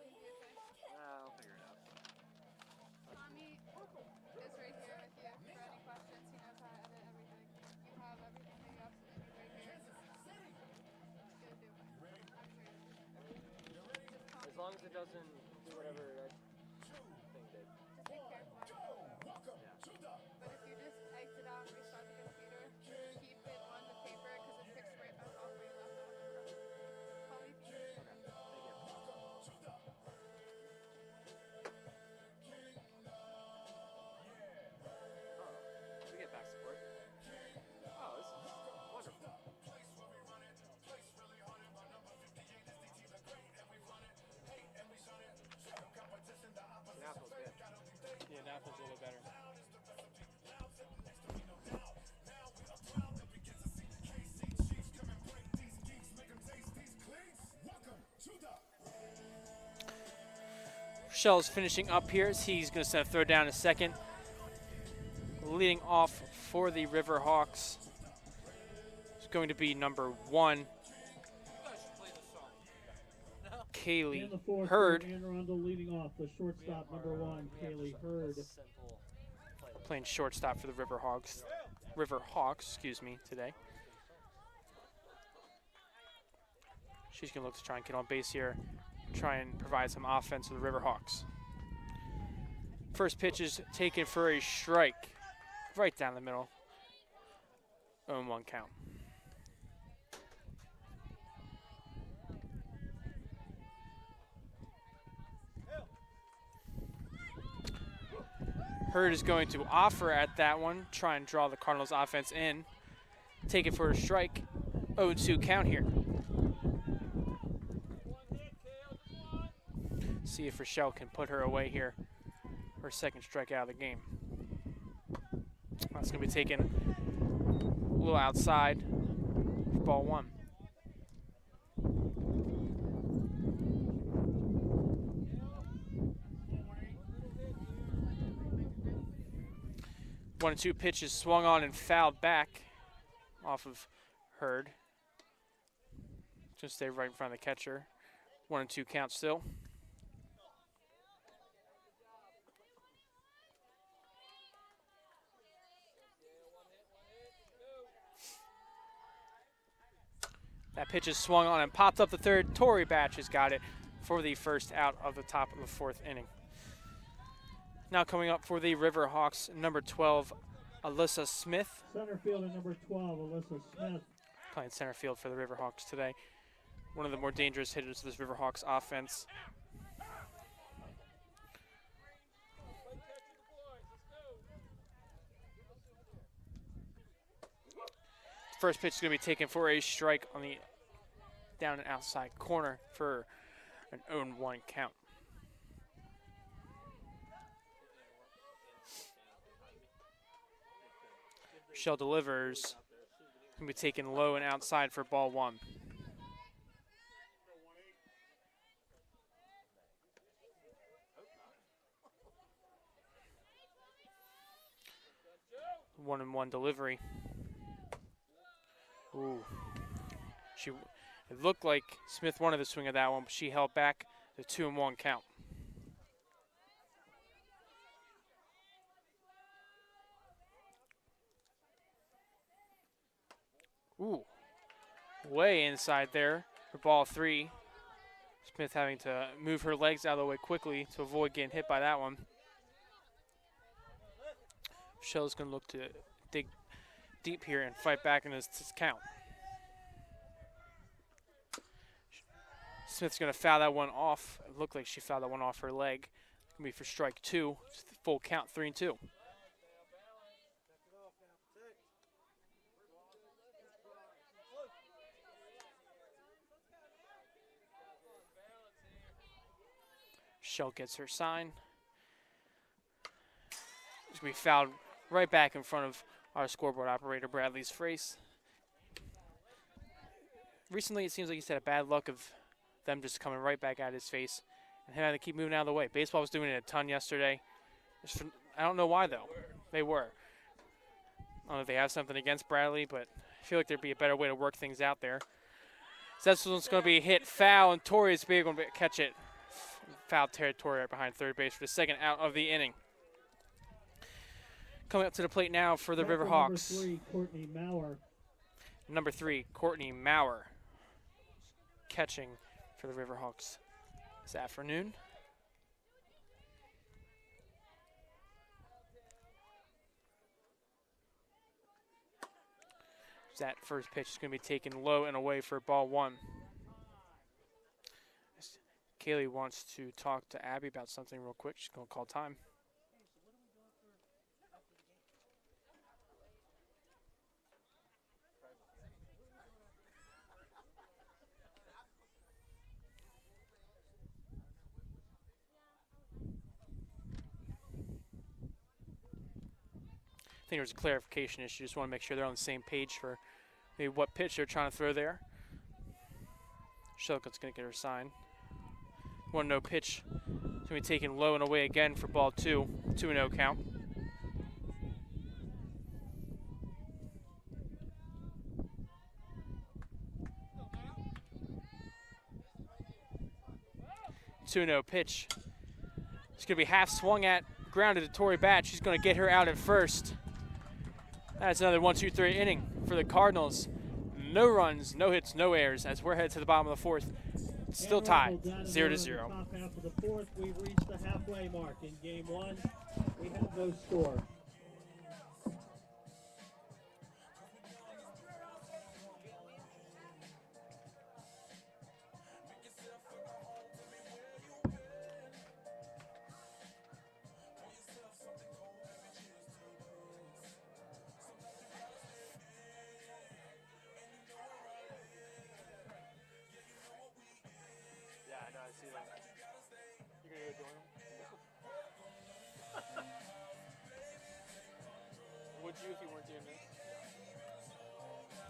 I'll figure it out. Tommy is right here with you for any questions. He knows how to edit everything. You have everything that you absolutely need right here. Just go do it. I'm sure you'll do it. Just call As me. long as it doesn't do whatever that thing did. Just be careful. But if you just exit out and restart the computer, keep it on the paper because it picks right back off where you left off. Call me if you need. Thank you. Oh, we get back support. Oh, this is wonderful. Napoli's good. Yeah, Napoli's a little better. Shell's finishing up here. He's going to send a throw down in a second. Leading off for the Riverhawks is going to be number 1, Kaylee Hurd. Arundel leading off, the shortstop number 1, Kaylee Hurd. Playing shortstop for the Riverhawks, excuse me, today. She's going to look to try and get on base here, try and provide some offense to the Riverhawks. First pitch is taken for a strike, right down the middle. 0-1 count. Hurd is going to offer at that one, try and draw the Cardinals offense in. Take it for a strike. 0-2 count here. See if Rochelle can put her away here. Her second strike out of the game. That's going to be taken a little outside for ball 1. One and 2 pitches swung on and fouled back off of Hurd. Just stay right in front of the catcher. 1-2 count still. That pitch is swung on and popped up the 3rd. Tori Batch has got it for the first out of the top of the 4th inning. Now coming up for the Riverhawks, number 12, Alyssa Smith. Center fielder number 12, Alyssa Smith. Playing center field for the Riverhawks today. One of the more dangerous hitters of this Riverhawks offense. First pitch is going to be taken for a strike on the down and outside corner for an 0-1 count. Shell delivers. Going to be taken low and outside for ball 1. One and one delivery. Ooh. It looked like Smith wanted the swing of that one, but she held back the 2-1 count. Ooh. Way inside there for ball 3. Smith having to move her legs out of the way quickly to avoid getting hit by that one. Shell's going to look to dig deep here and fight back in this count. Smith's going to foul that one off. It looked like she fouled that one off her leg. It's going to be for strike 2. Full count, 3-2. Shell gets her sign. It's going to be fouled right back in front of our scoreboard operator, Bradley's face. Recently, it seems like he's had a bad luck of them just coming right back at his face and having to keep moving out of the way. Baseball was doing it a ton yesterday. I don't know why, though. They were. I don't know if they have something against Bradley, but I feel like there'd be a better way to work things out there. So this one's going to be hit foul, and Tori is going to catch it. Foul territory right behind third base for the second out of the inning. Coming up to the plate now for the Riverhawks. Number 3, Courtney Maurer. Catching for the Riverhawks this afternoon. That first pitch is going to be taken low and away for ball 1. Kaylee wants to talk to Abby about something real quick. She's going to call time. I think there's a clarification issue. Just want to make sure they're on the same page for maybe what pitch they're trying to throw there. Shilcott's going to get her sign. 1-0 pitch. It's going to be taken low and away again for ball 2. 2-0 count. Pitch. It's going to be half swung at, grounded to Tori Batch. She's going to get her out at first. That's another 1-2-3 inning for the Cardinals. No runs, no hits, no errors as we're headed to the bottom of the 4th. Still tied, 0-0. Top half of the 4th, we've reached the halfway mark. In game 1, we have no score. Would you if you weren't doing this?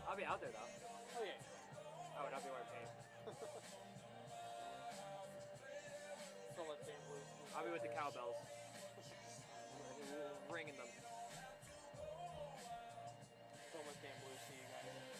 I'll be out there though. Oh yeah. I would not be wearing pants. Don't let Dan lose. I'll be with the cowbells. Ringing them. Don't let Dan Blue see you guys.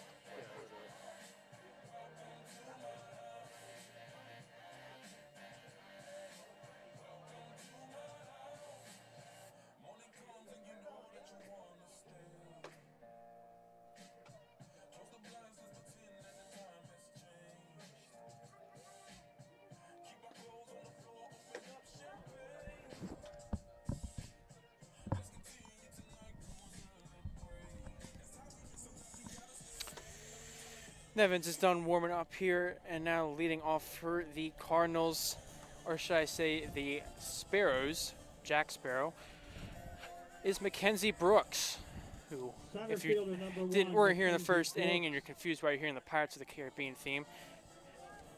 Nevins is done warming up here, and now leading off for the Cardinals, or should I say the Sparrows, Jack Sparrow, is Mackenzie Brooks, who, if you weren't here in the first inning and you're confused why you're hearing the Pirates of the Caribbean theme,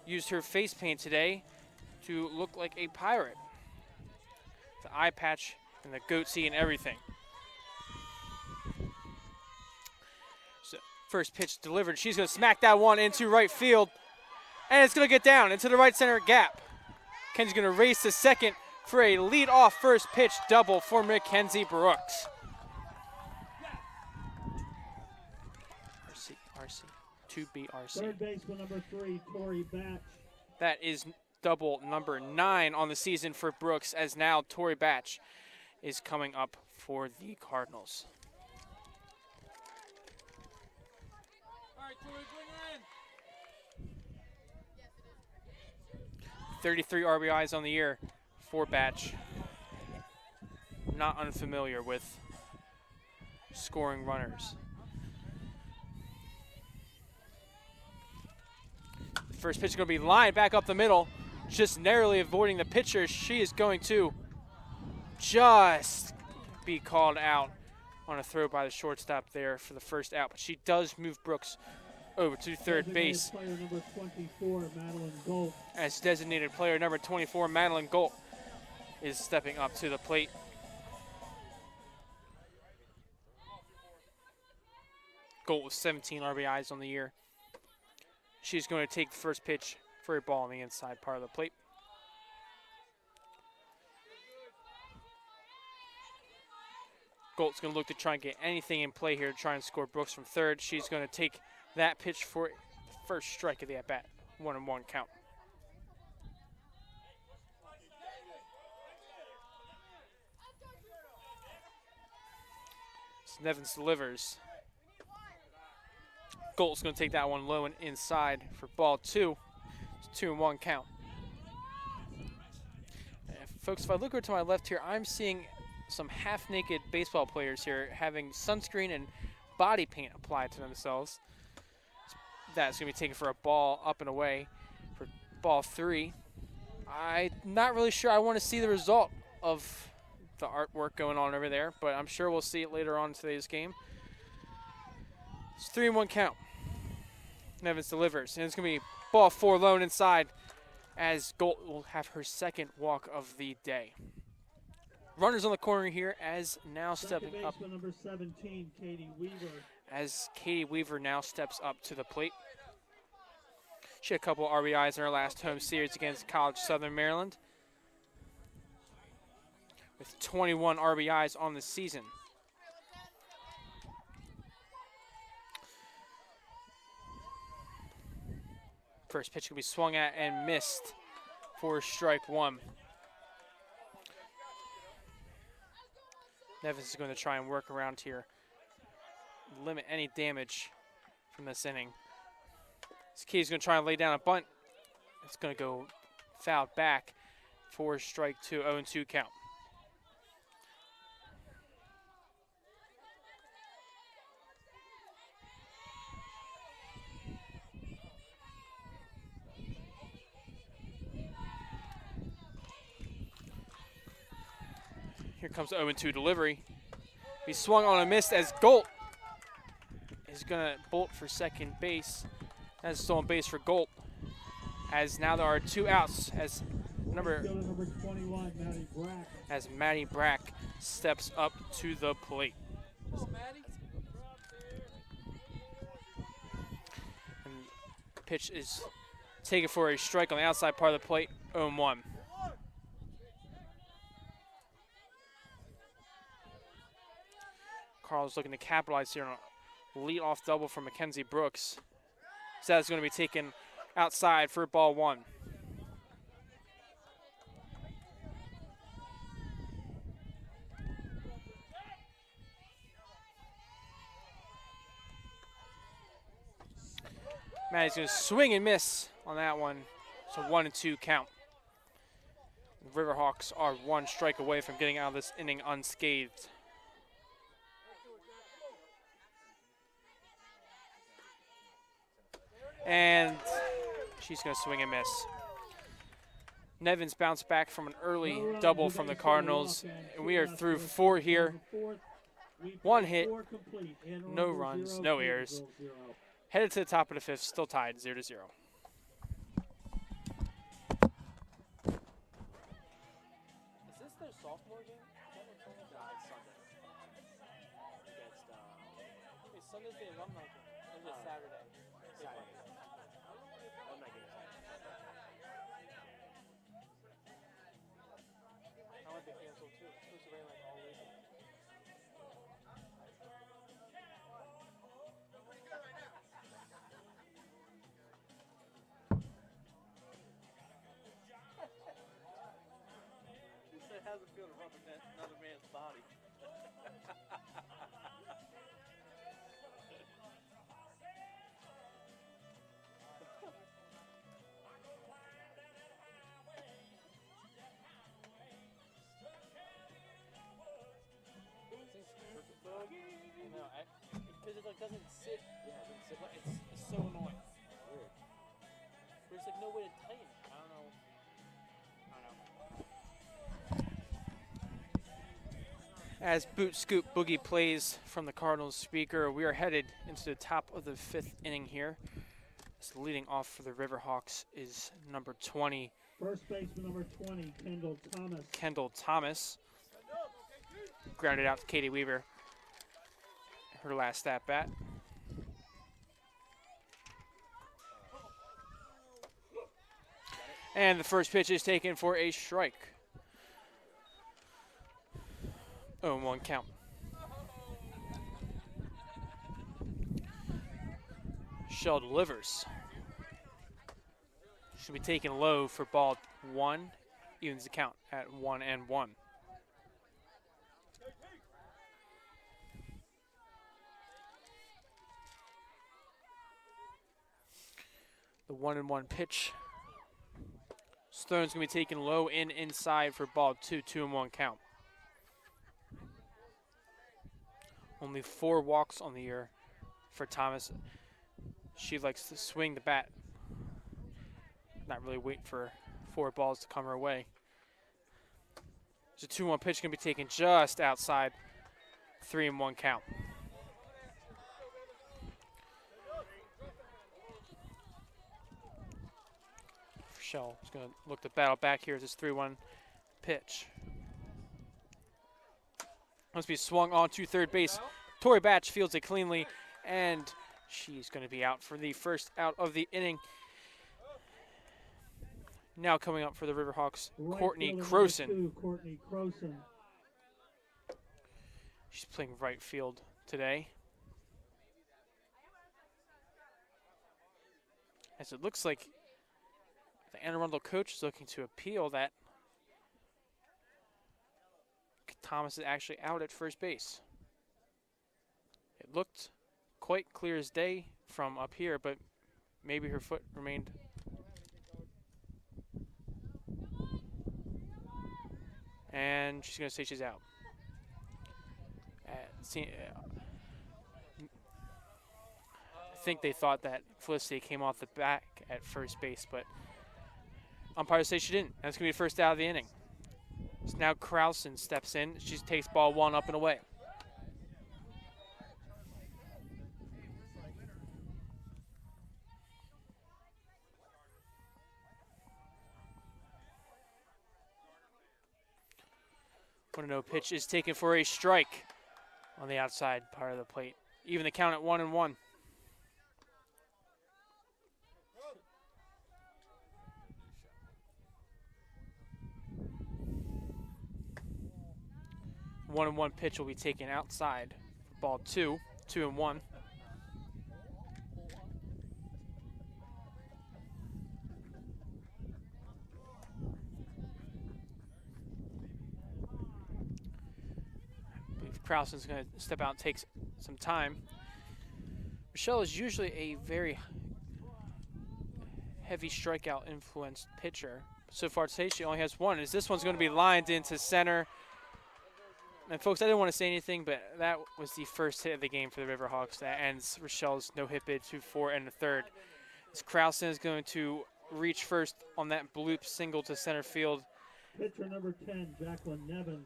used her face paint today to look like a pirate. The eye patch and the goatee and everything. First pitch delivered. She's going to smack that one into right field. And it's going to get down into the right center gap. Kenzie's going to race to second for a lead-off first pitch double for Mackenzie Brooks. RC, 2BRC. Third baseman number 3, Tori Batch. That is double number 9 on the season for Brooks, as now Tori Batch is coming up for the Cardinals. 33 RBIs on the year for Batch. Not unfamiliar with scoring runners. The first pitch is going to be lined back up the middle, just narrowly avoiding the pitcher. She is going to just be called out on a throw by the shortstop there for the first out, but she does move Brooks over to third base. Player number 24, Madeline Gold. As designated player number 24, Madeline Gold is stepping up to the plate. Gold with 17 RBIs on the year. She's going to take the first pitch for a ball on the inside part of the plate. Golt's going to look to try and get anything in play here to try and score Brooks from third. She's going to take that pitch for the first strike of the at-bat. 1-1 count. So Nevins delivers. Golt's going to take that one low and inside for ball 2. It's 2-1 count. Folks, if I look over to my left here, I'm seeing some half-naked baseball players here having sunscreen and body paint applied to themselves. That's going to be taken for a ball up and away for ball 3. I'm not really sure I want to see the result of the artwork going on over there, but I'm sure we'll see it later on in today's game. It's 3-1 count. Nevins delivers, and it's going to be ball 4 low and inside as Gold will have her second walk of the day. Runners on the corner here as now stepping up. Number 17, Katie Weaver. As Katie Weaver now steps up to the plate. She had a couple RBIs in her last home series against College Southern Maryland, with 21 RBIs on the season. First pitch will be swung at and missed for strike 1. Nevins is going to try and work around here, limit any damage from this inning. This Katie's going to try and lay down a bunt. It's going to go fouled back for strike 2, 0-2 count. Here comes the 0-2 delivery. He swung on a miss as Golt is going to bolt for second base. That's stolen base for Golt. As now there are 2 outs as number 21, Maddie Brack. As Maddie Brack steps up to the plate. And the pitch is taken for a strike on the outside part of the plate, 0-1. Carl's looking to capitalize here on a lead-off double from Mackenzie Brooks. So that's going to be taken outside for ball 1. Maddie's going to swing and miss on that one. So 1-2 count. The Riverhawks are 1 strike away from getting out of this inning unscathed. And she's going to swing and miss. Nevins bounced back from an early double from the Cardinals. And we are through 4 here. 1 hit, no runs, no errors. Headed to the top of the 5th, still tied 0-0. Is this their sophomore game? No, it's Sunday. Against, Sunday's the alumni game. Or is it Saturday? Saturday. Alumni game Saturday. I want to cancel too. It's supposed to rain like all weekend. How's it feel to represent another man's body? Because it like doesn't sit. Yeah, it doesn't sit. It's so annoying. Weird. There's like no way to tighten it. I don't know. As Boot Scoop Boogie plays from the Cardinals speaker, we are headed into the top of the 5th inning here. So leading off for the Riverhawks is number 20, First baseman number 20, Kendall Thomas. Grounded out to Katie Weaver. Her last at bat. And the first pitch is taken for a strike. 0-1 count. Shell delivers. Should be taken low for ball 1. Evens the count at 1-1. The 1-1 pitch. Stone's going to be taken low and inside for ball 2, 2-1 count. Only 4 walks on the year for Thomas. She likes to swing the bat, not really wait for 4 balls to come her way. There's a 2-1 pitch going to be taken just outside, 3-1 count. Shell is going to look to battle back here as this 3-1 pitch. Must be swung on to third base. Tori Batch fields it cleanly, and she's going to be out for the first out of the inning. Now coming up for the Riverhawks, Courtney Croson. Courtney Croson. She's playing right field today. As it looks like the Anne Arundel coach is looking to appeal that Thomas is actually out at first base. It looked quite clear as day from up here, but maybe her foot remained. And she's going to say she's out. I think they thought that Felicity came off the back at first base, but umpire says she didn't. That's going to be first out of the inning. So now Krausen steps in. She takes ball 1 up and away. One no pitch is taken for a strike on the outside part of the plate. Even the count at 1-1. One and one pitch will be taken outside. Ball 2, 2-1. I believe Krausen's going to step out and take some time. Michelle is usually a very heavy strikeout influenced pitcher. So far today she only has 1. As this one's going to be lined into center. And folks, I didn't want to say anything, but that was the first hit of the game for the Riverhawks. That ends Rochelle's no-hit bid to 4 and a third. As Krausen is going to reach first on that bloop single to center field. Pitcher number 10, Jacqueline Nevins.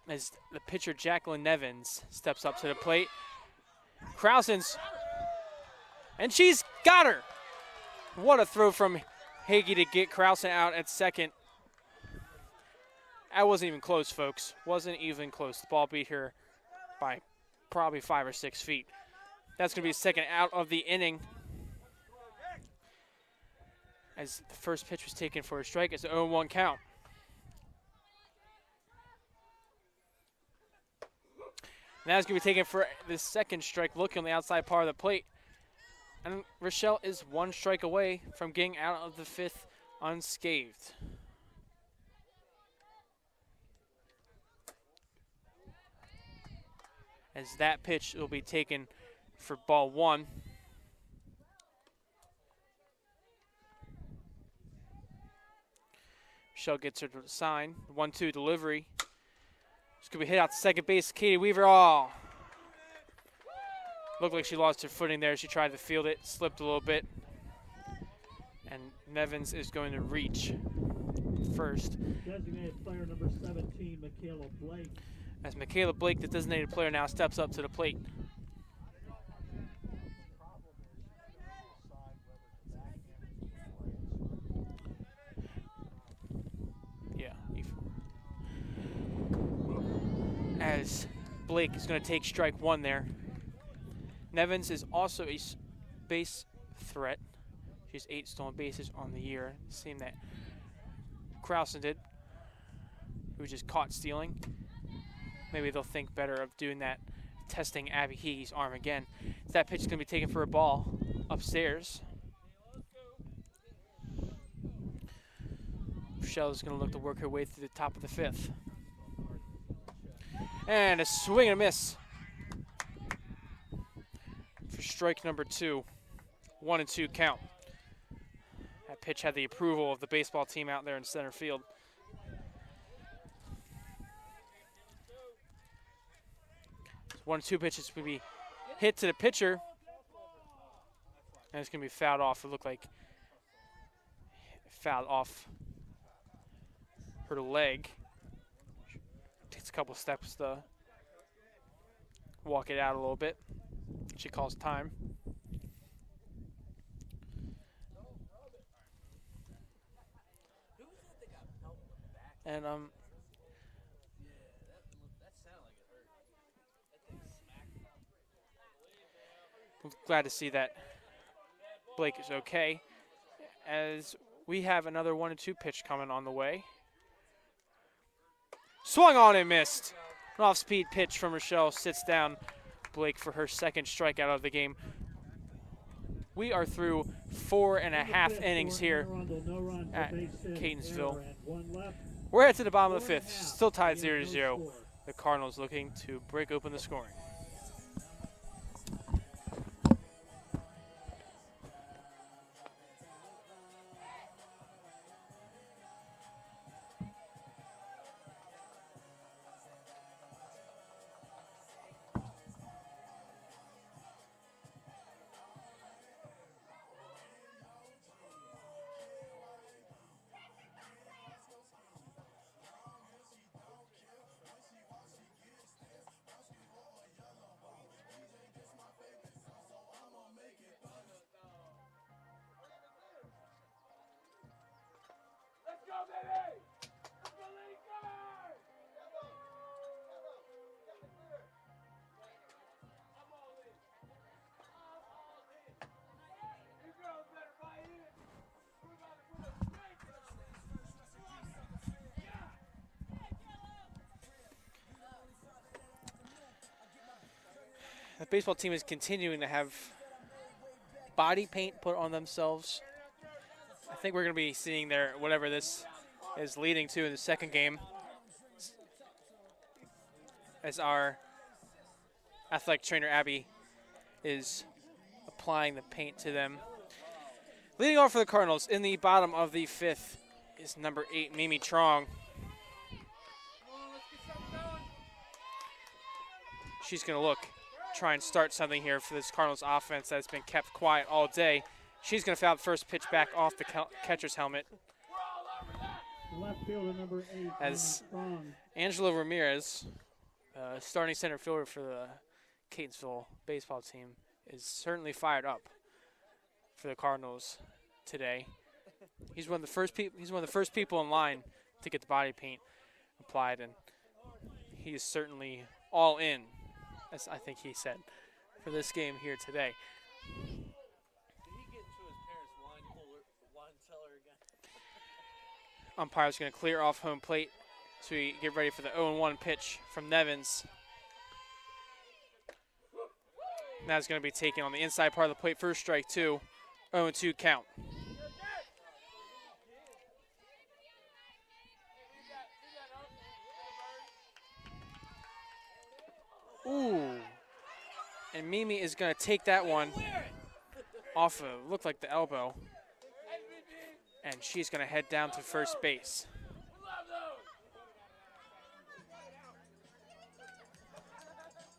As the pitcher, Jacqueline Nevins, steps up to the plate. Krausen's, and she's got her. What a throw from Hagee to get Krausen out at second. That wasn't even close, folks. Wasn't even close. The ball beat her by probably 5 or 6 feet. That's going to be second out of the inning. As the first pitch was taken for a strike, it's an 0-1 count. Now it's going to be taken for the second strike, looking on the outside part of the plate. And Rochelle is 1 strike away from getting out of the 5th unscathed. As that pitch will be taken for ball 1. Rochelle gets her to sign. 1-2 delivery. It's going to be hit out to second base. Katie Weaver. Oh. Looked like she lost her footing there. She tried to field it, slipped a little bit. And Nevins is going to reach first. Designated player number 17, Michaela Blake. As Michaela Blake, the designated player, now steps up to the plate. Yeah. As Blake is going to take strike one there. Nevins is also a base threat. She has 8 stolen bases on the year, same that Krausen did, who just caught stealing. Maybe they'll think better of doing that, testing Abby Heagy's arm again. That pitch is going to be taken for a ball upstairs. Michelle's going to look to work her way through the top of the 5th. And a swing and a miss for strike number 2. 1-2 count. That pitch had the approval of the baseball team out there in center field. One, 2 pitches will be hit to the pitcher. And it's going to be fouled off. It looked like it fouled off her leg. Takes a couple steps to walk it out a little bit. She calls time. And I'm glad to see that Blake is okay, as we have another 1-2 pitch coming on the way. Swung on and missed. An off-speed pitch from Rochelle sits down Blake for her second strikeout of the game. We are through 4.5 innings here at Catonsville. We're headed to the bottom of the 5th, still tied 0-0. The Cardinals looking to break open the scoring. The baseball team is continuing to have body paint put on themselves. I think we're going to be seeing their whatever this is leading to in the second game, as our athletic trainer Abby is applying the paint to them. Leading off for the Cardinals in the bottom of the 5th is number 8, Mimi Trong. She's going to look, try and start something here for this Cardinals offense that's been kept quiet all day. She's going to foul the first pitch back off the catcher's helmet. Left fielder number 8, as Angela Ramirez, starting center fielder for the Catonsville baseball team, is certainly fired up for the Cardinals today. He's one of the first people in line to get the body paint applied, and he is certainly all in, as I think he said, for this game here today. Umpire's going to clear off home plate so we get ready for the 0-1 pitch from Nevins. Now it's going to be taken on the inside part of the plate. First strike 2, 0-2 count. Ooh. And Mimi is going to take that one off of, looked like the elbow. And she's going to head down to first base.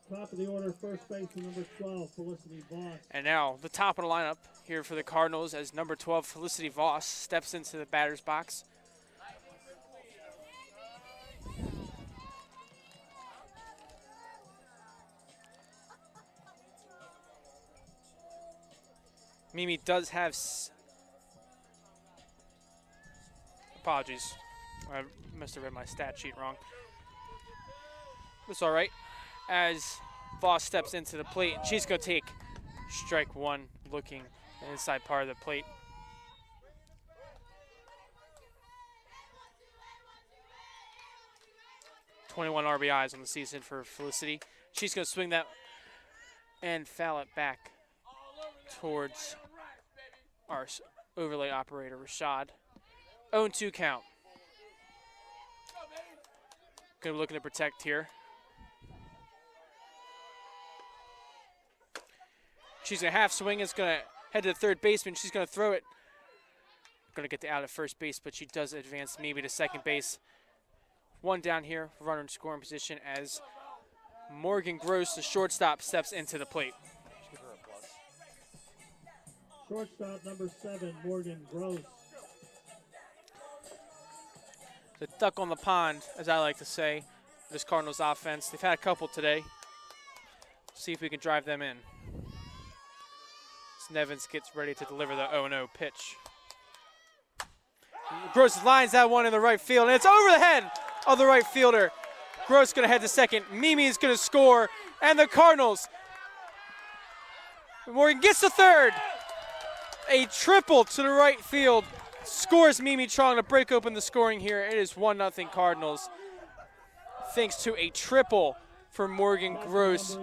Top of the order, first baseman number 12, Felicity Voss. And now the top of the lineup here for the Cardinals as number 12, Felicity Voss, steps into the batter's box. Mimi does have... Apologies. I must have read my stat sheet wrong. It's all right. As Voss steps into the plate, she's going to take strike one, looking the inside part of the plate. .21 RBIs on the season for Felicity. She's going to swing that and foul it back towards our overlay operator, Rashad. 0-2 count. Going to be looking to protect here. She's going to half swing. It's going to head to the third baseman. She's going to throw it. Going to get the out at first base, but she does advance maybe to second base. One down here, runner in scoring position as Morgan Gross, the shortstop, steps into the plate. Give her a plus. Shortstop number 7, Morgan Gross. The duck on the pond, as I like to say, this Cardinals offense. They've had a couple today. See if we can drive them in. As Nevins gets ready to deliver the 0-0 pitch. Gross lines that one in the right field, and it's over the head of the right fielder. Gross going to head to second. Mimi is going to score, and the Cardinals. Morgan gets to third. A triple to the right field. Scores Mimi trying to break open the scoring here. It is 1-0 Cardinals. Thanks to a triple for Morgan Gross.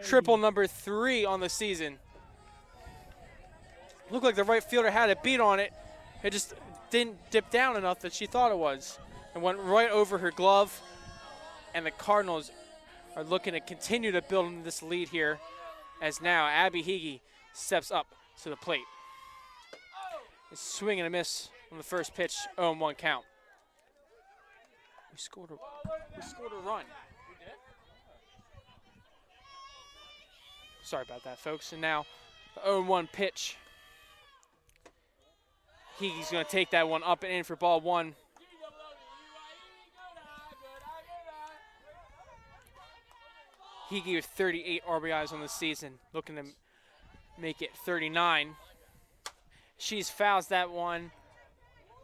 Triple number 3 on the season. Looked like the right fielder had a beat on it. It just didn't dip down enough that she thought it was. And went right over her glove. And the Cardinals are looking to continue to build this lead here, as now Abby Heege steps up to the plate. A swing and a miss on the first pitch, 0-1 count. We scored a run. Sorry about that, folks. And now the 0-1 pitch. Heege's going to take that one up and in for ball 1. Heege with 38 RBIs on the season, looking to make it 39. She's fouls that one.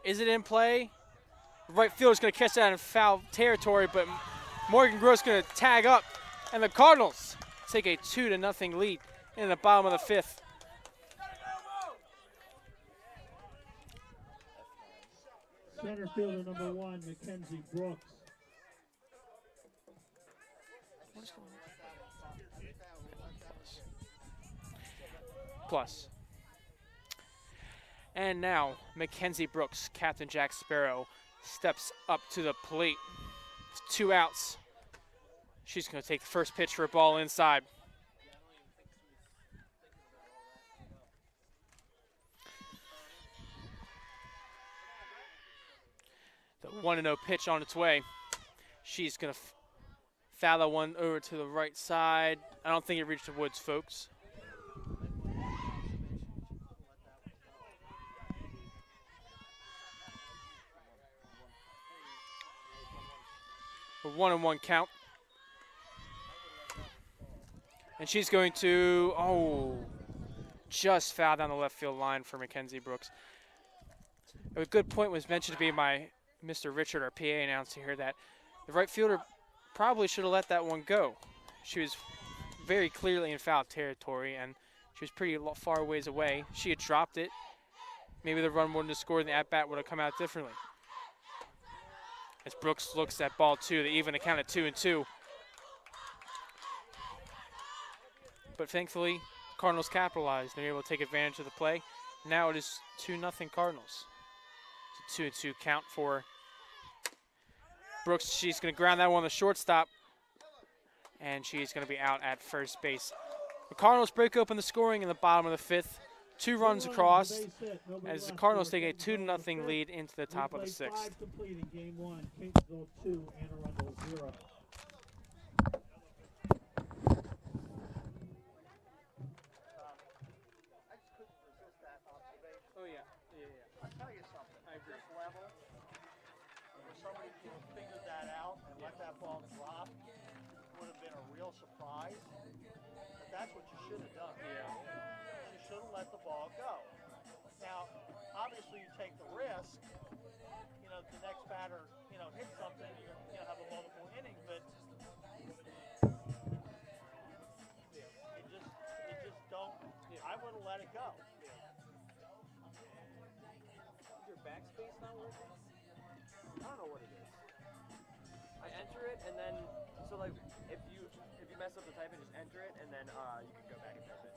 Is it in play? Right fielder's going to catch that in foul territory, but Morgan Gross going to tag up, and the Cardinals take a 2-0 lead in the bottom of the 5th. Center fielder number 1, Mackenzie Brooks. Plus. And now Mackenzie Brooks, Captain Jack Sparrow, steps up to the plate. 2 outs. She's going to take the first pitch for a ball inside. The 1-0 pitch on its way. She's going to foul that one over to the right side. I don't think it reached the woods, folks. A 1-1 count. And she's going to, just foul down the left field line for Mackenzie Brooks. A good point was mentioned to be by Mr. Richard, our PA announcer here, that the right fielder probably should have let that one go. She was very clearly in foul territory, and she was pretty far ways away. She had dropped it. Maybe the run wouldn't have scored, and the at-bat would have come out differently. As Brooks looks at ball 2, they even account at 2-2. But thankfully, Cardinals capitalized. They're able to take advantage of the play. Now it is 2-0 Cardinals. It's a 2-2 count for Brooks. She's going to ground that one on the shortstop, and she's going to be out at first base. The Cardinals break open the scoring in the bottom of the 5th. 2 runs across as the Cardinals take a 2-0 lead into the top of the 6th. 5 complete in game 1. Catonsville 2, Arundel 0. Oh, yeah. I'll tell you something. I agree. At this level, if somebody could have figured that out and let that ball drop, it would have been a real surprise. But that's what you should have done. Yeah. You should have let the ball go. Now, obviously, you take the risk. You know, the next batter, you know, hits something, you're going to have a multiple inning, but you just don't. I would have let it go. Is your backspace not working? I don't know what it is. I enter it and then so like if you mess up the typing, just enter it and then you can go back and type it.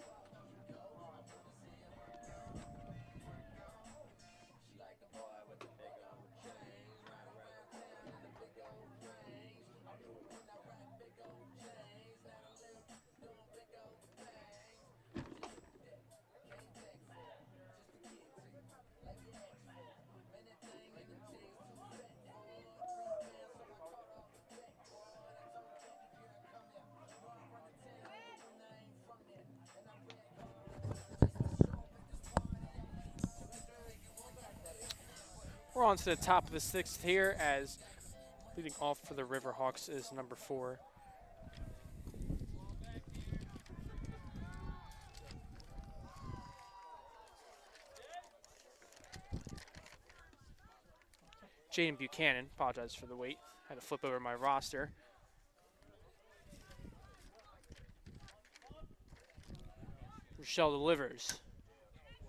We're on to the top of the sixth here as leading off for the Riverhawks is number 4. Jaden Buchanan, apologize for the wait. Had to flip over my roster. Rochelle delivers.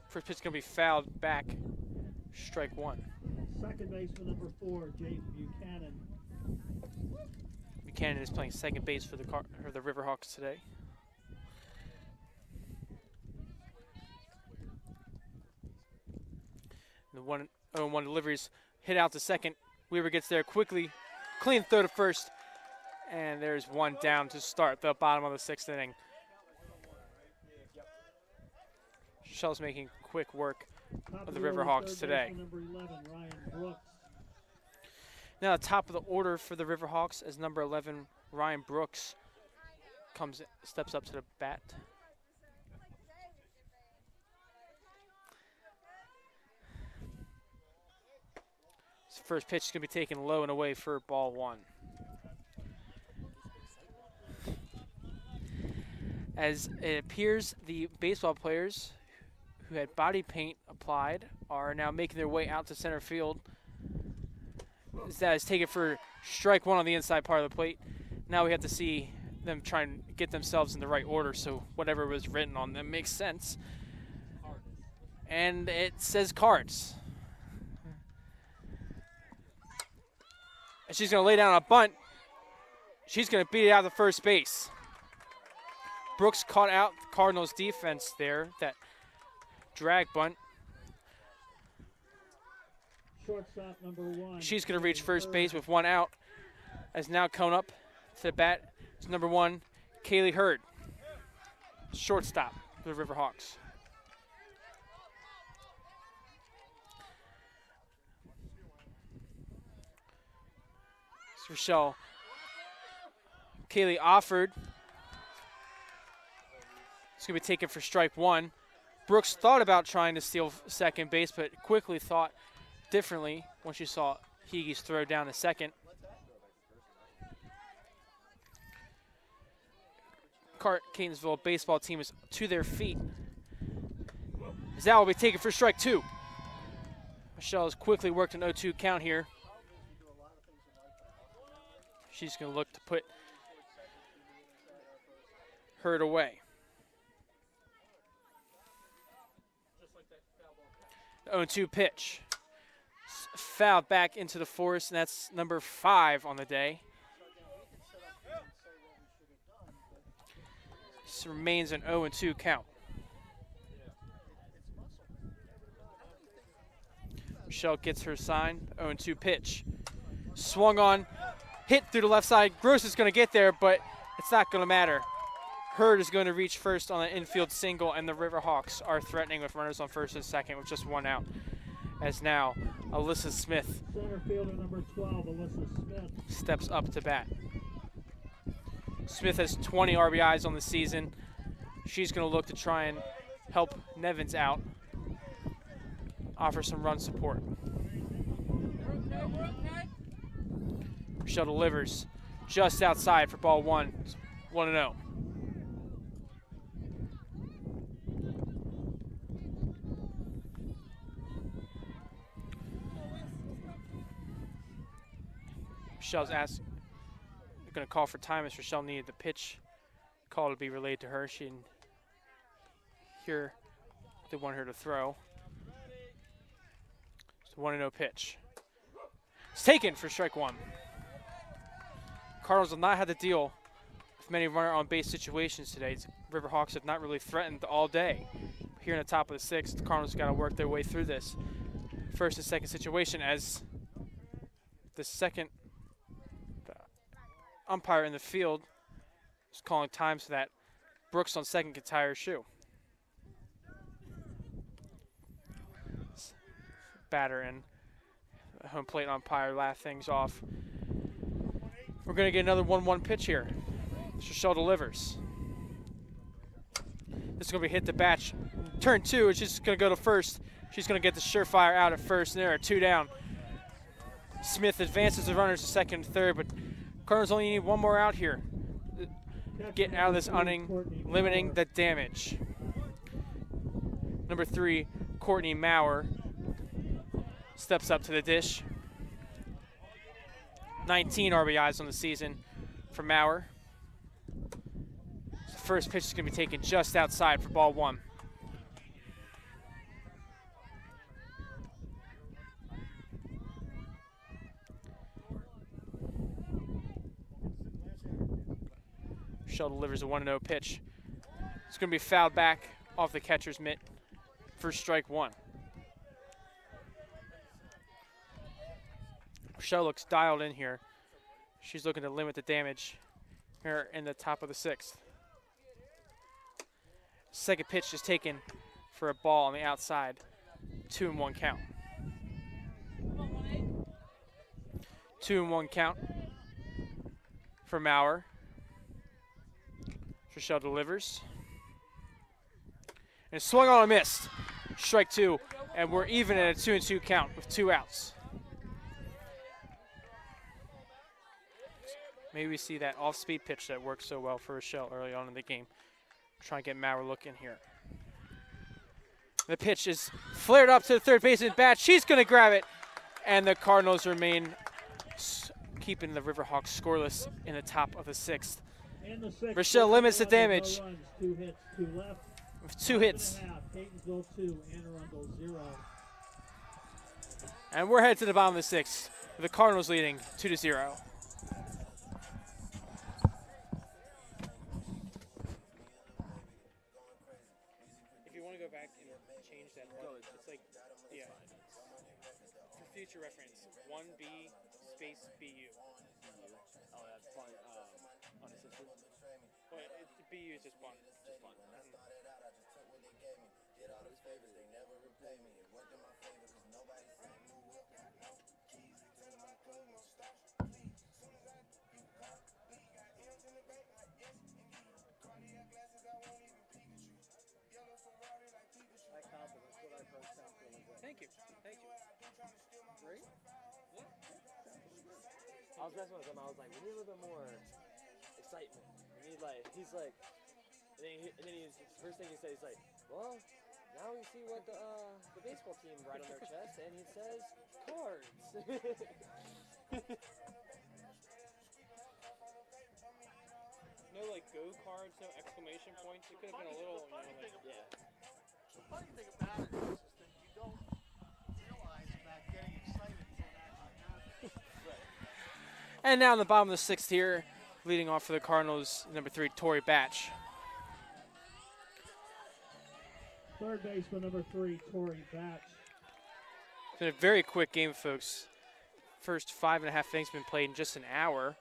First pitch going to be fouled back. Strike 1. Second baseman number 4, Jaden Buchanan. Buchanan is playing second base for the Riverhawks today. The 1-0-1 deliveries hit out to second. Weaver gets there quickly. Clean throw to first. And there's one down to start the bottom of the 6th inning. Shell's making quick work of the Riverhawks today. Number 11, Ryan Brooks. Now top of the order for the Riverhawks as number 11, Ryan Brooks, steps up to the bat. His first pitch is going to be taken low and away for ball 1. As it appears, the baseball players who had body paint applied are now making their way out to center field. That is taken for strike 1 on the inside part of the plate. Now we have to see them try and get themselves in the right order so whatever was written on them makes sense. And it says Cards. And she's going to lay down a bunt. She's going to beat it out of first base. Brooks caught out the Cardinals defense there, that drag bunt. Shortstop number 1. She's going to reach first base with 1 out. As now coming up to the bat is number 1, Kaylee Hurd. Shortstop for the Riverhawks. Rochelle. Kaylee offered. It's going to be taken for strike 1. Brooks thought about trying to steal second base, but quickly thought differently when she saw Heegie's throw down to second. Catonsville baseball team is to their feet. That will be taken for strike 2. Michelle has quickly worked an 0-2 count here. She's going to look to put Hurd away. 0-2 pitch. Fouled back into the forest, and that's number 5 on the day. This remains an 0-2 count. Michelle gets her sign. 0-2 pitch. Swung on, hit through the left side. Gross is going to get there, but it's not going to matter. Hurd is going to reach first on an infield single, and the Riverhawks are threatening with runners on first and second with just 1 out. As now, Alyssa Smith Center fielder number 12, Alyssa Smith, steps up to bat. Smith has 20 RBIs on the season. She's going to look to try and help Nevins out, offer some run support. Rochelle delivers just outside for ball 1, 1-0. Michelle's going to call for time as Rochelle needed the pitch call to be relayed to her. She didn't hear they wanted her to throw. It's a 1-0 pitch. It's taken for strike one. Cardinals will not have to deal with many runner on base situations today. Riverhawks have not really threatened all day. Here in the top of the sixth, the Cardinals got to work their way through this first and second situation as the second umpire in the field is calling time so that Brooks on second can tie her shoe. Batter and home plate umpire laugh things off. We're going to get another 1-1 pitch here. Rochelle delivers. This is going to be hit to batch. Turn two, and she's going to go to first. She's going to get the surefire out at first, and there are two down. Smith advances the runners to second and third, but Cardinals only need one more out here. Get out of this inning, limiting the damage. Number 3, Courtney Maurer steps up to the dish. 19 RBIs on the season for Maurer. The first pitch is going to be taken just outside for ball one. Rochelle delivers a 1-0 pitch. It's going to be fouled back off the catcher's mitt for strike one. Rochelle looks dialed in here. She's looking to limit the damage here in the top of the sixth. Second pitch is taken for a ball on the outside. 2-1 count. 2-1 count for Maurer. Rochelle delivers. And swung on a miss. Strike two. And we're even at a 2-2 count with 2 outs. Maybe we see that off-speed pitch that worked so well for Rochelle early on in the game. Try and get Maurer looking here. The pitch is flared up to the third baseman bat. She's going to grab it. And the Cardinals remain keeping the Riverhawks scoreless in the top of the sixth. Rochelle limits the damage. No runs, 2 hits, 2 left. With 2 hits. Catonsville 2, Arundel 0. And we're headed to the bottom of the sixth, with the Cardinals leading 2-0. Go back and change that. It's like, yeah. For future reference, 1B space BU. Oh, that's fun. Unassisted. Well, the BU is just one. Just one. Thank you. Thank you. Great. I was messing with him. I was like, we need a little bit more excitement. We need he's like, and then he's first thing he said, he's like, well, now we see what the baseball team write on their chest, and he says cards. No go cards, no exclamation points. It could have been a little, yeah. The funny thing about it is that you don't realize that getting excited until it actually happens. And now in the bottom of the sixth here, leading off for the Cardinals, number 3, Tori Batch. Third baseman, number 3, Tori Batch. It's been a very quick game, folks. First 5.5 innings been played in just an hour.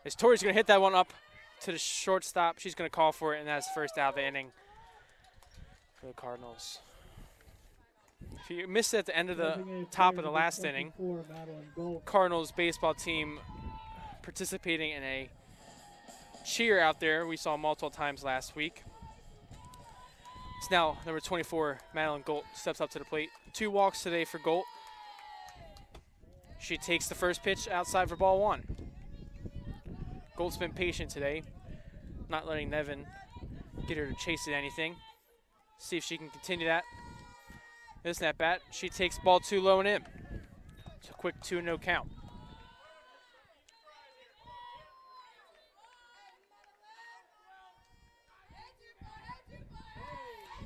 As Tori's going to hit that one up to the shortstop, she's going to call for it, and that's the first out of the inning for the Cardinals. If you missed it at the end of the top of the last inning, Cardinals baseball team participating in a cheer out there we saw multiple times last week. It's now number 24, Madeline Golt, steps up to the plate. 2 walks today for Golt. She takes the first pitch outside for ball 1. Golt's been patient today, not letting Nevin get her to chase at anything. See if she can continue that. This snap bat, she takes ball 2 low and in. It's a quick 2-0 count.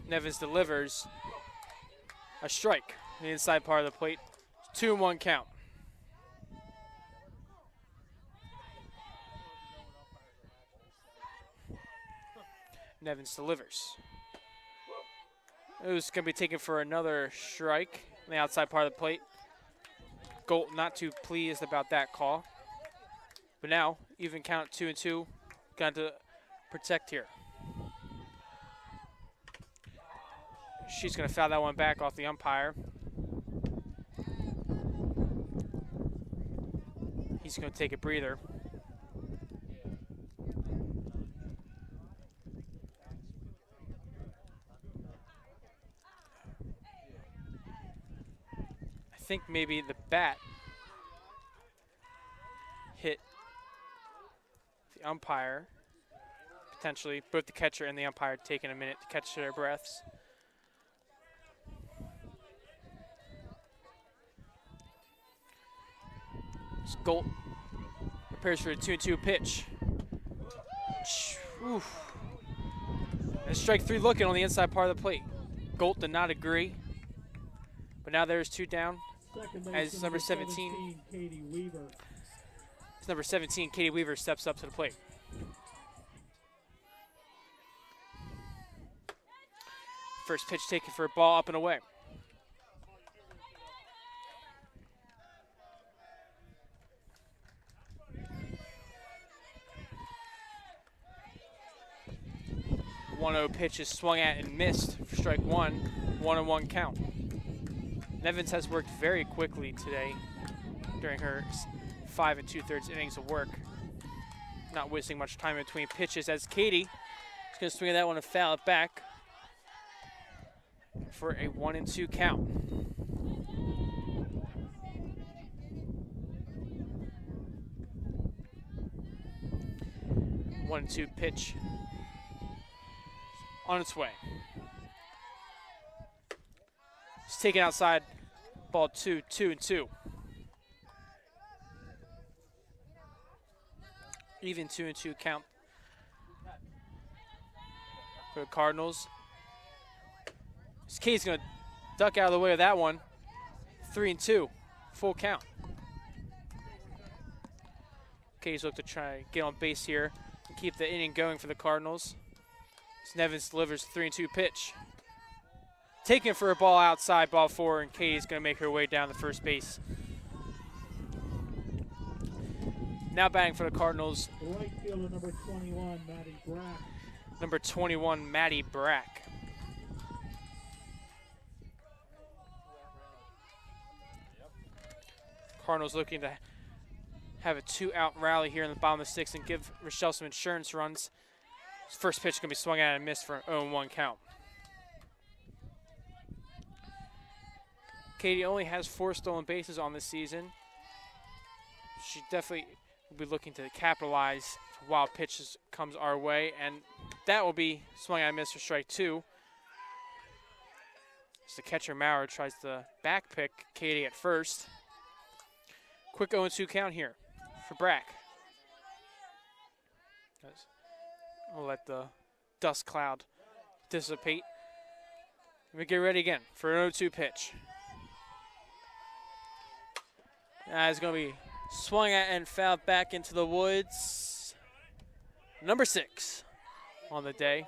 Nevins delivers a strike in the inside part of the plate. 2-1 count. Nevins delivers. It was going to be taken for another strike on the outside part of the plate. Gold not too pleased about that call. But now, even count 2-2. Got to protect here. She's going to foul that one back off the umpire. He's going to take a breather. I think maybe the bat hit the umpire, potentially. Both the catcher and the umpire taking a minute to catch their breaths. Gold prepares for a 2-2 pitch. Oof. And strike 3 looking on the inside part of the plate. Gold did not agree. But now there's 2 down. As number 17, Katie Weaver. As number 17, Katie Weaver steps up to the plate. First pitch taken for a ball up and away. .1-0 pitch is swung at and missed for strike 1. 1-1 count. Nevins has worked very quickly today during her 5 2/3 innings of work. Not wasting much time in between pitches as Katie is going to swing at that one and foul it back for a 1-2 count. One two pitch on its way. It's taken outside. Ball 2, 2-2. Even 2-2 count for the Cardinals. Katie's going to duck out of the way of that one. 3-2, full count. Katie's look to try to get on base here and keep the inning going for the Cardinals. Nevins delivers a 3-2 pitch. Taken for a ball outside, ball 4, and Katie's going to make her way down the first base. Now batting for the Cardinals. The right fielder, number 21, Maddie Brack. Number 21, Maddie Brack. Cardinals looking to have a 2-out rally here in the bottom of the 6th and give Rochelle some insurance runs. His first pitch is going to be swung at and missed for an 0-1 count. Katie only has 4 stolen bases on this season. She definitely will be looking to capitalize if wild pitches comes our way, and that will be swung at and missed for strike 2. As the catcher Maurer tries to back pick Katie at first. Quick 0-2 count here for Brack. We'll let the dust cloud dissipate. We get ready again for an 0-2 pitch. It's going to be swung at and fouled back into the woods. Number 6 on the day.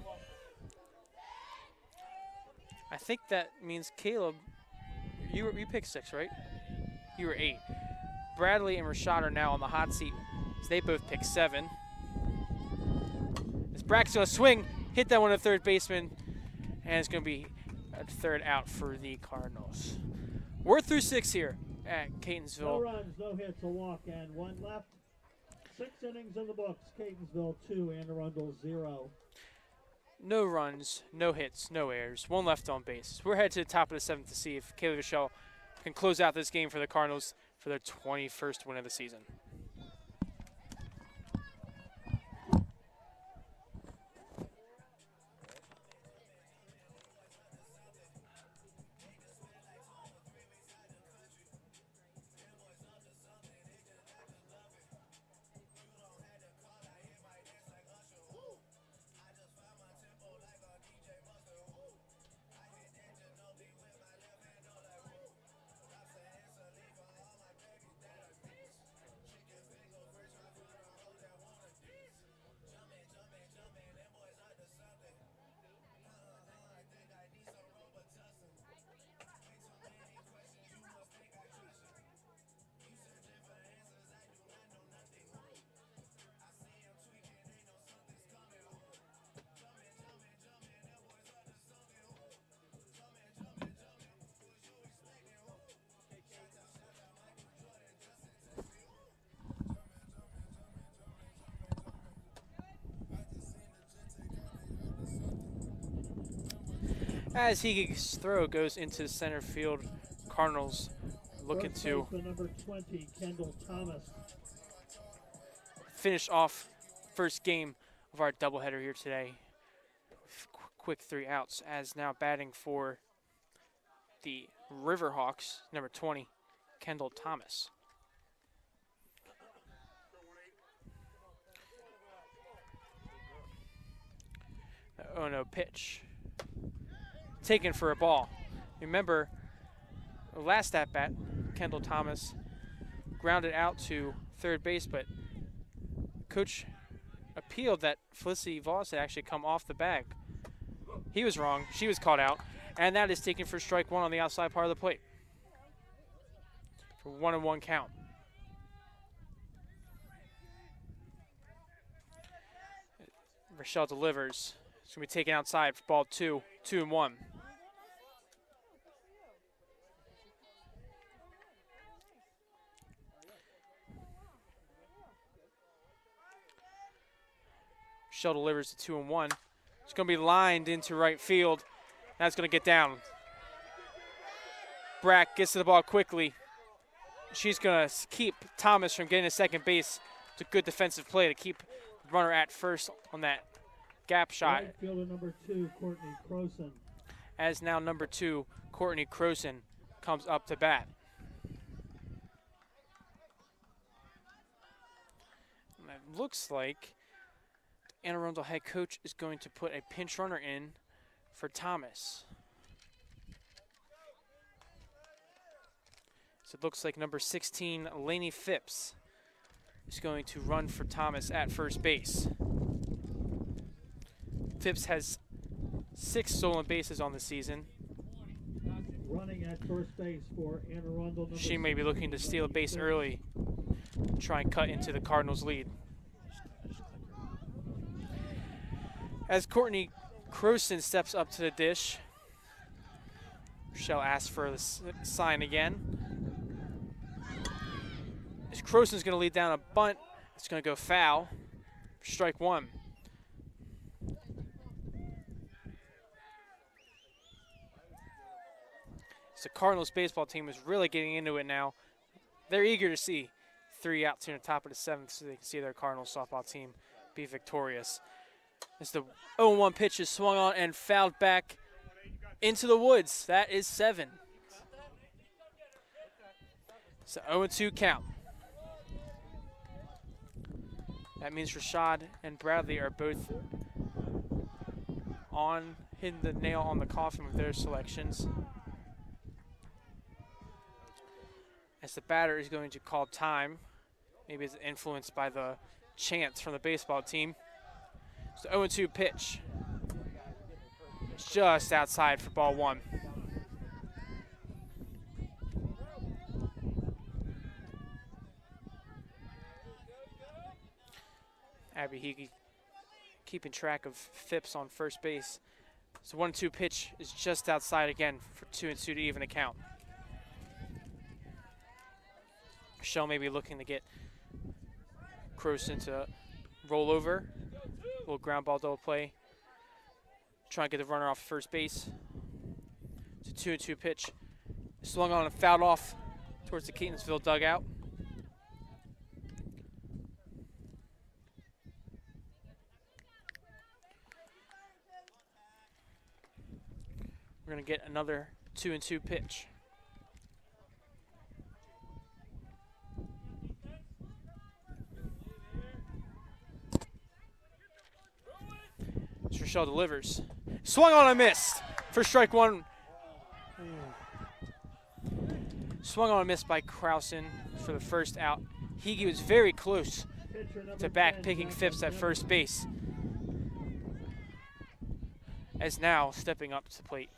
I think that means Caleb, you picked 6, right? You were 8. Bradley and Rashad are now on the hot seat as they both pick 7. As Brack's going to swing, hit that one to third baseman, and it's going to be a 3rd out for the Cardinals. We're through 6 here at Catonsville. No runs, no hits, a walk, and 1 left. 6 innings in the books. Catonsville 2, and Arundel 0. No runs, no hits, no errors. 1 left on base. We're headed to the top of the 7th to see if Kaylee Rochelle can close out this game for the Cardinals for their 21st win of the season. as Higi's throw goes into the center field. Cardinals looking First to baseman number 20, Kendall Thomas. finish off first game of our doubleheader here today. Quick 3 outs, as now batting for the Riverhawks, number 20, Kendall Thomas. The 0-0 pitch. Taken for a ball. Remember, last at bat, Kendall Thomas grounded out to third base, but coach appealed that Felicity Voss had actually come off the bag. He was wrong. She was caught out, and that is taken for strike 1 on the outside part of the plate for 1-1 count. Rochelle delivers. It's going to be taken outside for ball 2, 2-1. Rochelle delivers to 2-1. It's going to be lined into right field. That's going to get down. Brack gets to the ball quickly. She's going to keep Thomas from getting to second base. It's a good defensive play to keep the runner at first on that gap shot. Right fielder number 2, Courtney Croson. As now number 2, Courtney Croson, comes up to bat. And it looks like Anne Arundel head coach is going to put a pinch runner in for Thomas. So it looks like number 16, Lainey Phipps, is going to run for Thomas at first base. Phipps has 6 stolen bases on the season. Running at first base for Anne Arundel. She may be looking to steal a base early, try and cut into the Cardinals' lead. As Courtney Croson steps up to the dish, Rochelle asks for the sign again. As Croson's going to lead down a bunt, it's going to go foul. Strike 1. So Cardinals baseball team is really getting into it now. They're eager to see 3 outs here in the top of the 7th so they can see their Cardinals softball team be victorious. As the 0-1 pitch is swung on and fouled back into the woods. That is 7. So 0-2 count. That means Rashad and Bradley are both on, hitting the nail on the coffin with their selections. As the batter is going to call time. Maybe it's influenced by the chants from the baseball team. So 0-2 pitch. It's just outside for ball 1. Abby Hickey keeping track of Phipps on first base. So 1-2 pitch is just outside again for 2-2 to even the count. Michelle may be looking to get Croson to roll over. Little ground ball double play. Try and get the runner off first base. It's a 2-2 pitch. Swung on and fouled off towards the Catonsville dugout. We're going to get another 2-2 pitch. Rochelle delivers. Swung on and missed for strike 1. Swung on and missed by Krausen for the first out. Hickey was very close to back picking Phipps at first base. As now stepping up to the plate.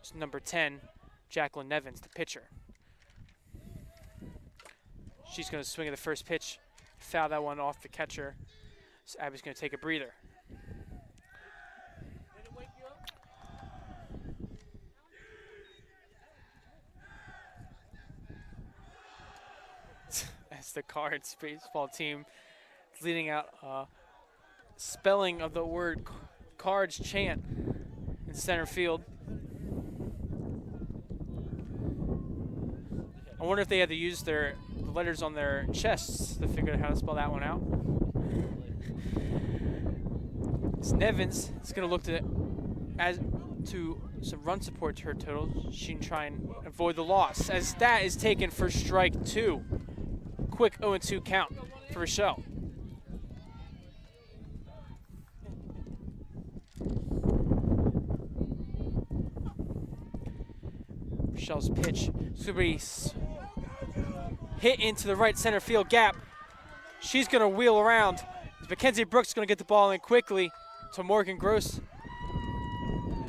It's number 10, Jacqueline Nevins, the pitcher. She's going to swing at the first pitch, foul that one off the catcher. So Abby's going to take a breather. As the Cards baseball team is leading out spelling of the word Cards chant center field. I wonder if they had to use the letters on their chests to figure out how to spell that one out. It's Nevins is going to look to some run support to her total. She can try and avoid the loss, as that is taken for strike 2. Quick 0-2 count for Rochelle. Rochelle's pitch is going to be hit into the right center field gap. She's going to wheel around. Mackenzie Brooks is going to get the ball in quickly to Morgan Gross.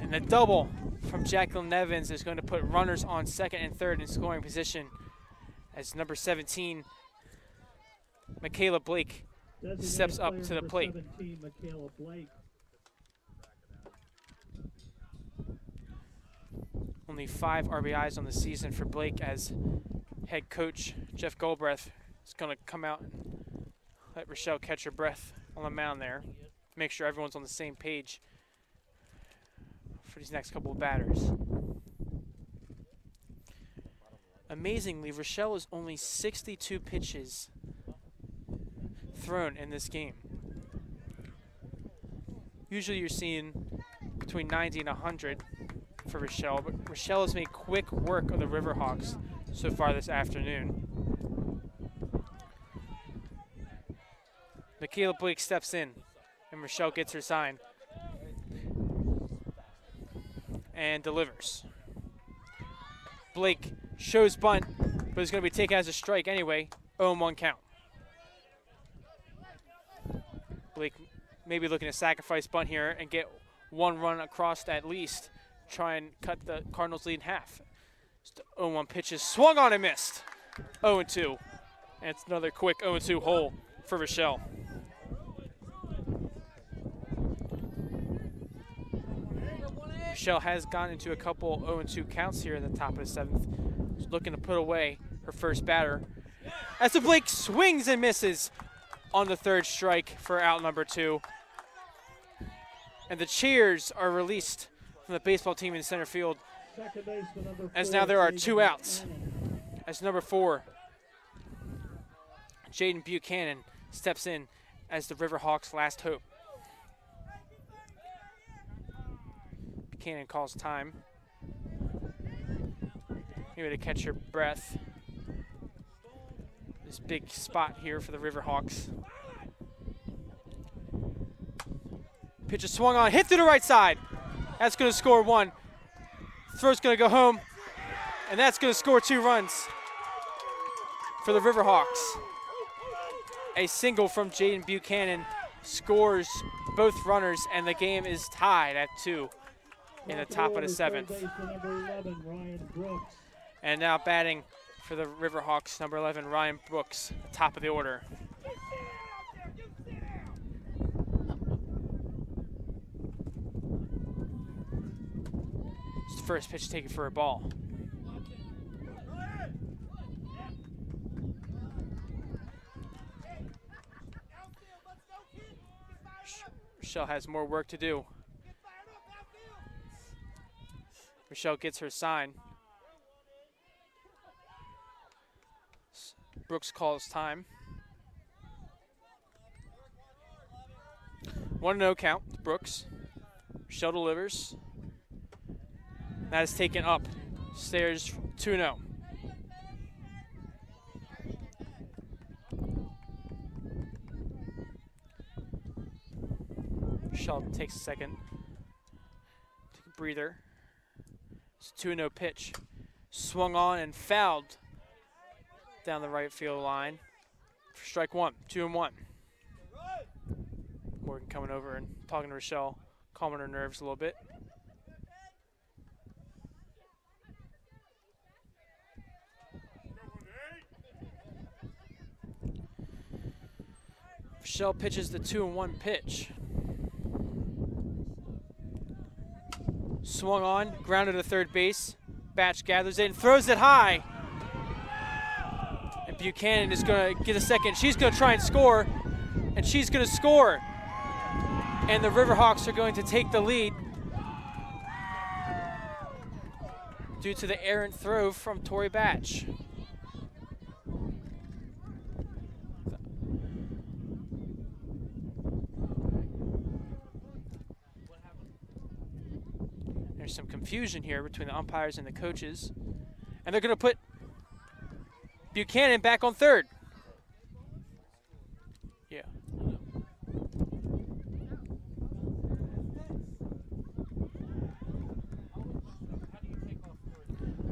And the double from Jacqueline Nevins is going to put runners on second and third in scoring position as number 17, Michaela Blake, steps up to the plate. 17, Michaela Blake. Only 5 RBIs on the season for Blake, as head coach Jeff Goldbreath is going to come out and let Rochelle catch her breath on the mound there. Make sure everyone's on the same page for these next couple of batters. Amazingly, Rochelle is only 62 pitches thrown in this game. Usually you're seeing between 90 and 100 for Rochelle, but Rochelle has made quick work of the Riverhawks so far this afternoon. Michaela Blake steps in, and Rochelle gets her sign and delivers. Blake shows bunt, but it's going to be taken as a strike anyway. 0-1 count. Blake maybe looking to sacrifice bunt here and get 1 run across at least. Try and cut the Cardinals' lead in half. 0-1 pitches swung on and missed. 0-2. And it's another quick 0-2 hole for Rochelle. Rochelle has gone into a couple 0-2 counts here in the top of the 7th. She's looking to put away her first batter. As the Blake swings and misses on the 3rd strike for out number 2. And the cheers are released from the baseball team in center field, as now there are 2 outs. As number 4, Jaden Buchanan, steps in as the Riverhawks' last hope. Buchanan calls time. Maybe to catch your breath. This big spot here for the Riverhawks. Pitch is swung on, hit to the right side. That's going to score 1. Throw's going to go home, and that's going to score 2 runs for the Riverhawks. A single from Jaden Buchanan scores both runners, and the game is tied at 2 in the top of the 7th. And now batting for the Riverhawks, number 11, Ryan Brooks, top of the order. It's the first pitch taken for a ball. Rochelle has more work to do. Rochelle gets her sign. Brooks calls time. 1-0 count, Brooks. Rochelle delivers. That is taken up. Stairs 2-0. Rochelle takes a second. Take a breather. It's a 2-0 pitch. Swung on and fouled down the right field line for strike 1, 2-1. Morgan coming over and talking to Rochelle, calming her nerves a little bit. Rochelle pitches the 2-1 pitch. Swung on, grounded to third base. Batch gathers it and throws it high. And Buchanan is going to get a second. She's going to try and score, and she's going to score. And the Riverhawks are going to take the lead due to the errant throw from Torrey Batch. There's some confusion here between the umpires and the coaches. And they're going to put Buchanan back on third. Yeah.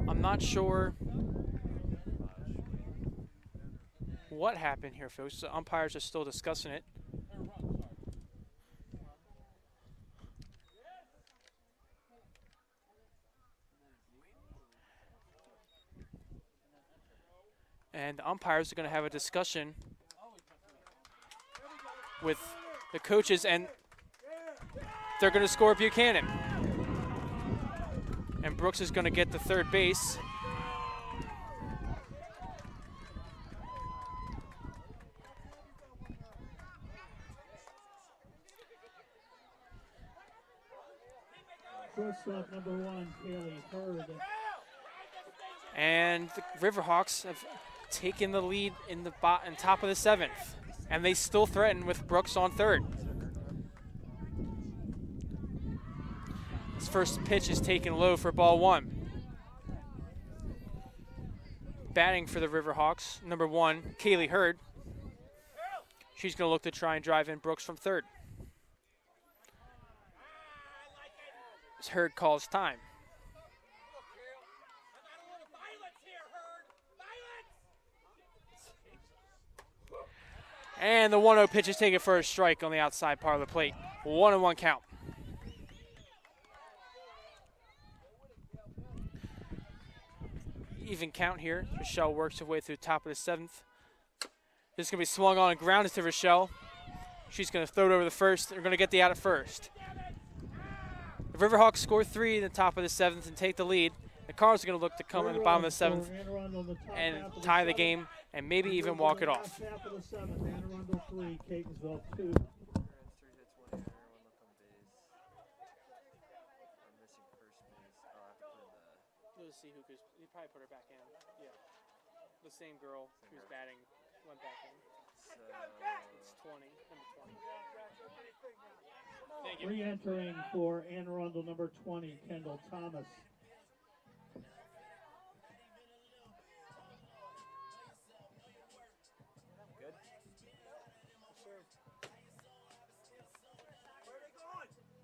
I'm not sure what happened here, folks. The umpires are still discussing it. And the umpires are going to have a discussion with the coaches, and they're going to score Buchanan. And Brooks is going to get the third base. Shortstop number 1, Kaylee Hurd. And the Riverhawks have taken the lead in the top of the 7th, and they still threaten with Brooks on third. His first pitch is taken low for ball 1. Batting for the Riverhawks, number 1, Kaylee Hurd. She's going to look to try and drive in Brooks from third. As Hurd calls time. And the 1-0 pitch is taken for a strike on the outside part of the plate. 1-1 count. Even count here. Rochelle works her way through the top of the 7th. This is going to be swung on and grounded to Rochelle. She's going to throw it over the first. They're going to get the out at first. The Riverhawks score 3 in the top of the 7th and take the lead. The Cardinals are going to look to come in the bottom of the 7th and tie the game and maybe even walk it off. Top of the 7th, Arundel 3, Catonsville 2. Let's see who could. You probably put her back in. Yeah, the same girl who's batting went back in. It's 20, number 20. Thank you. Re-entering for Anne Arundel, number 20, Kendall Thomas. Good.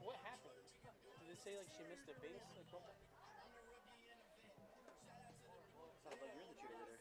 What happened? Did it say like she missed a base? Like, what? Sounds like you're the cheerleader.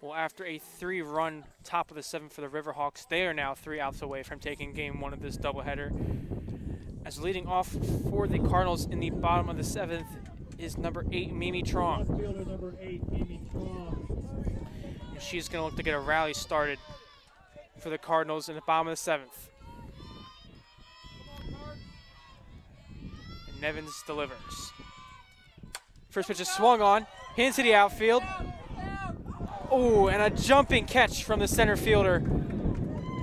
Well, after a 3-run top of the 7th for the Riverhawks, they are now 3 outs away from taking game 1 of this doubleheader. As leading off for the Cardinals in the bottom of the 7th is number 8, Mimi Trong. Left fielder number 8, Mimi Trong. And she's going to look to get a rally started for the Cardinals in the bottom of the 7th. And Nevins delivers. First pitch is swung on, hit into the outfield. Oh, and a jumping catch from the center fielder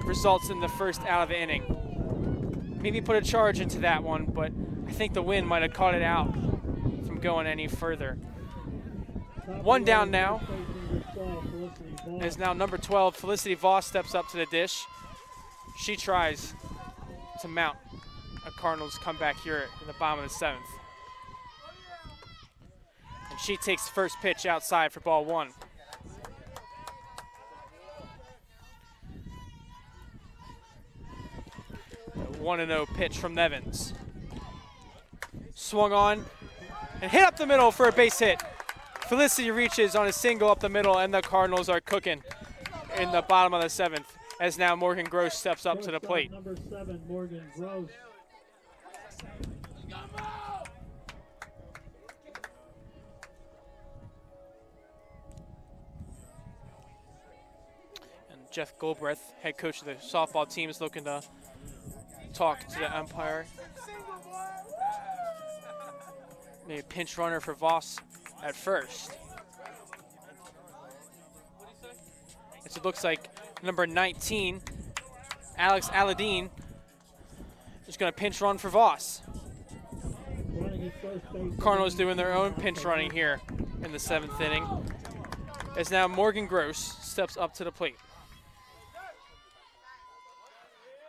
results in the first out of the inning. Maybe put a charge into that one, but I think the wind might have caught it out from going any further. One down now. As now number 12, Felicity Voss steps up to the dish. She tries to mount a Cardinals comeback here in the bottom of the 7th. And she takes the first pitch outside for ball 1. 1-0 pitch from Nevins. Swung on and hit up the middle for a base hit. Felicity reaches on a single up the middle, and the Cardinals are cooking in the bottom of the 7th as now Morgan Gross steps up to the plate. Number 7, Morgan Gross. And Jeff Goldbreath, head coach of the softball team, is looking to talk to the umpire. Maybe a pinch runner for Voss at first. As it looks like number 19, Alex Aladine, is going to pinch run for Voss. Cardinals doing their own pinch running here in the 7th inning. As now Morgan Gross steps up to the plate.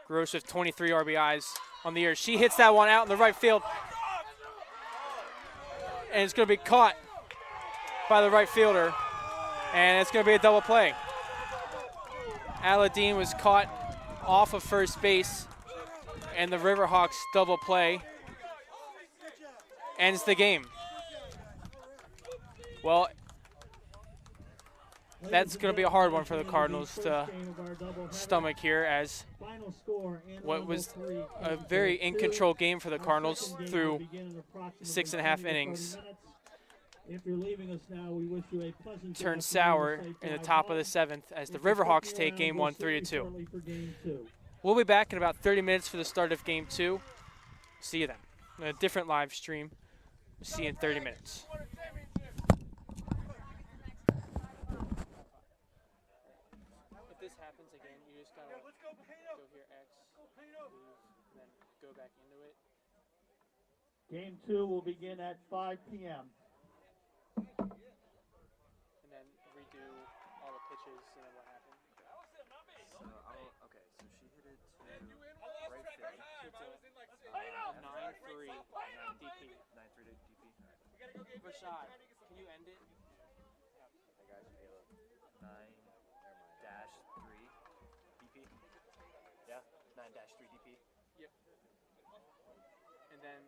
Gross with 23 RBIs on the year. She hits that one out in the right field. And it's going to be caught by the right fielder. And it's going to be a double play. Aladine was caught off of first base. And the Riverhawks double play ends the game. Well, that's going to be a hard one for the Cardinals to stomach here, as what was a very in-control game for the Cardinals through 6.5 innings turned sour in the top of the 7th as the Riverhawks take Game 1 3-2. We'll be back in about 30 minutes for the start of Game 2. See you then. A different live stream. See you in 30 minutes. If this happens again, you just gotta go here, X, move, and then go back into it. Game 2 will begin at 5 p.m. And then redo all the pitches and then what happened. Okay, so she hit it to right field. It's a 9-3 DP. 9-3 to DP. Rashad, can you end it? Hey guys, Caleb. 9-3 DP. Yeah, 9-3 DP. Yep. And then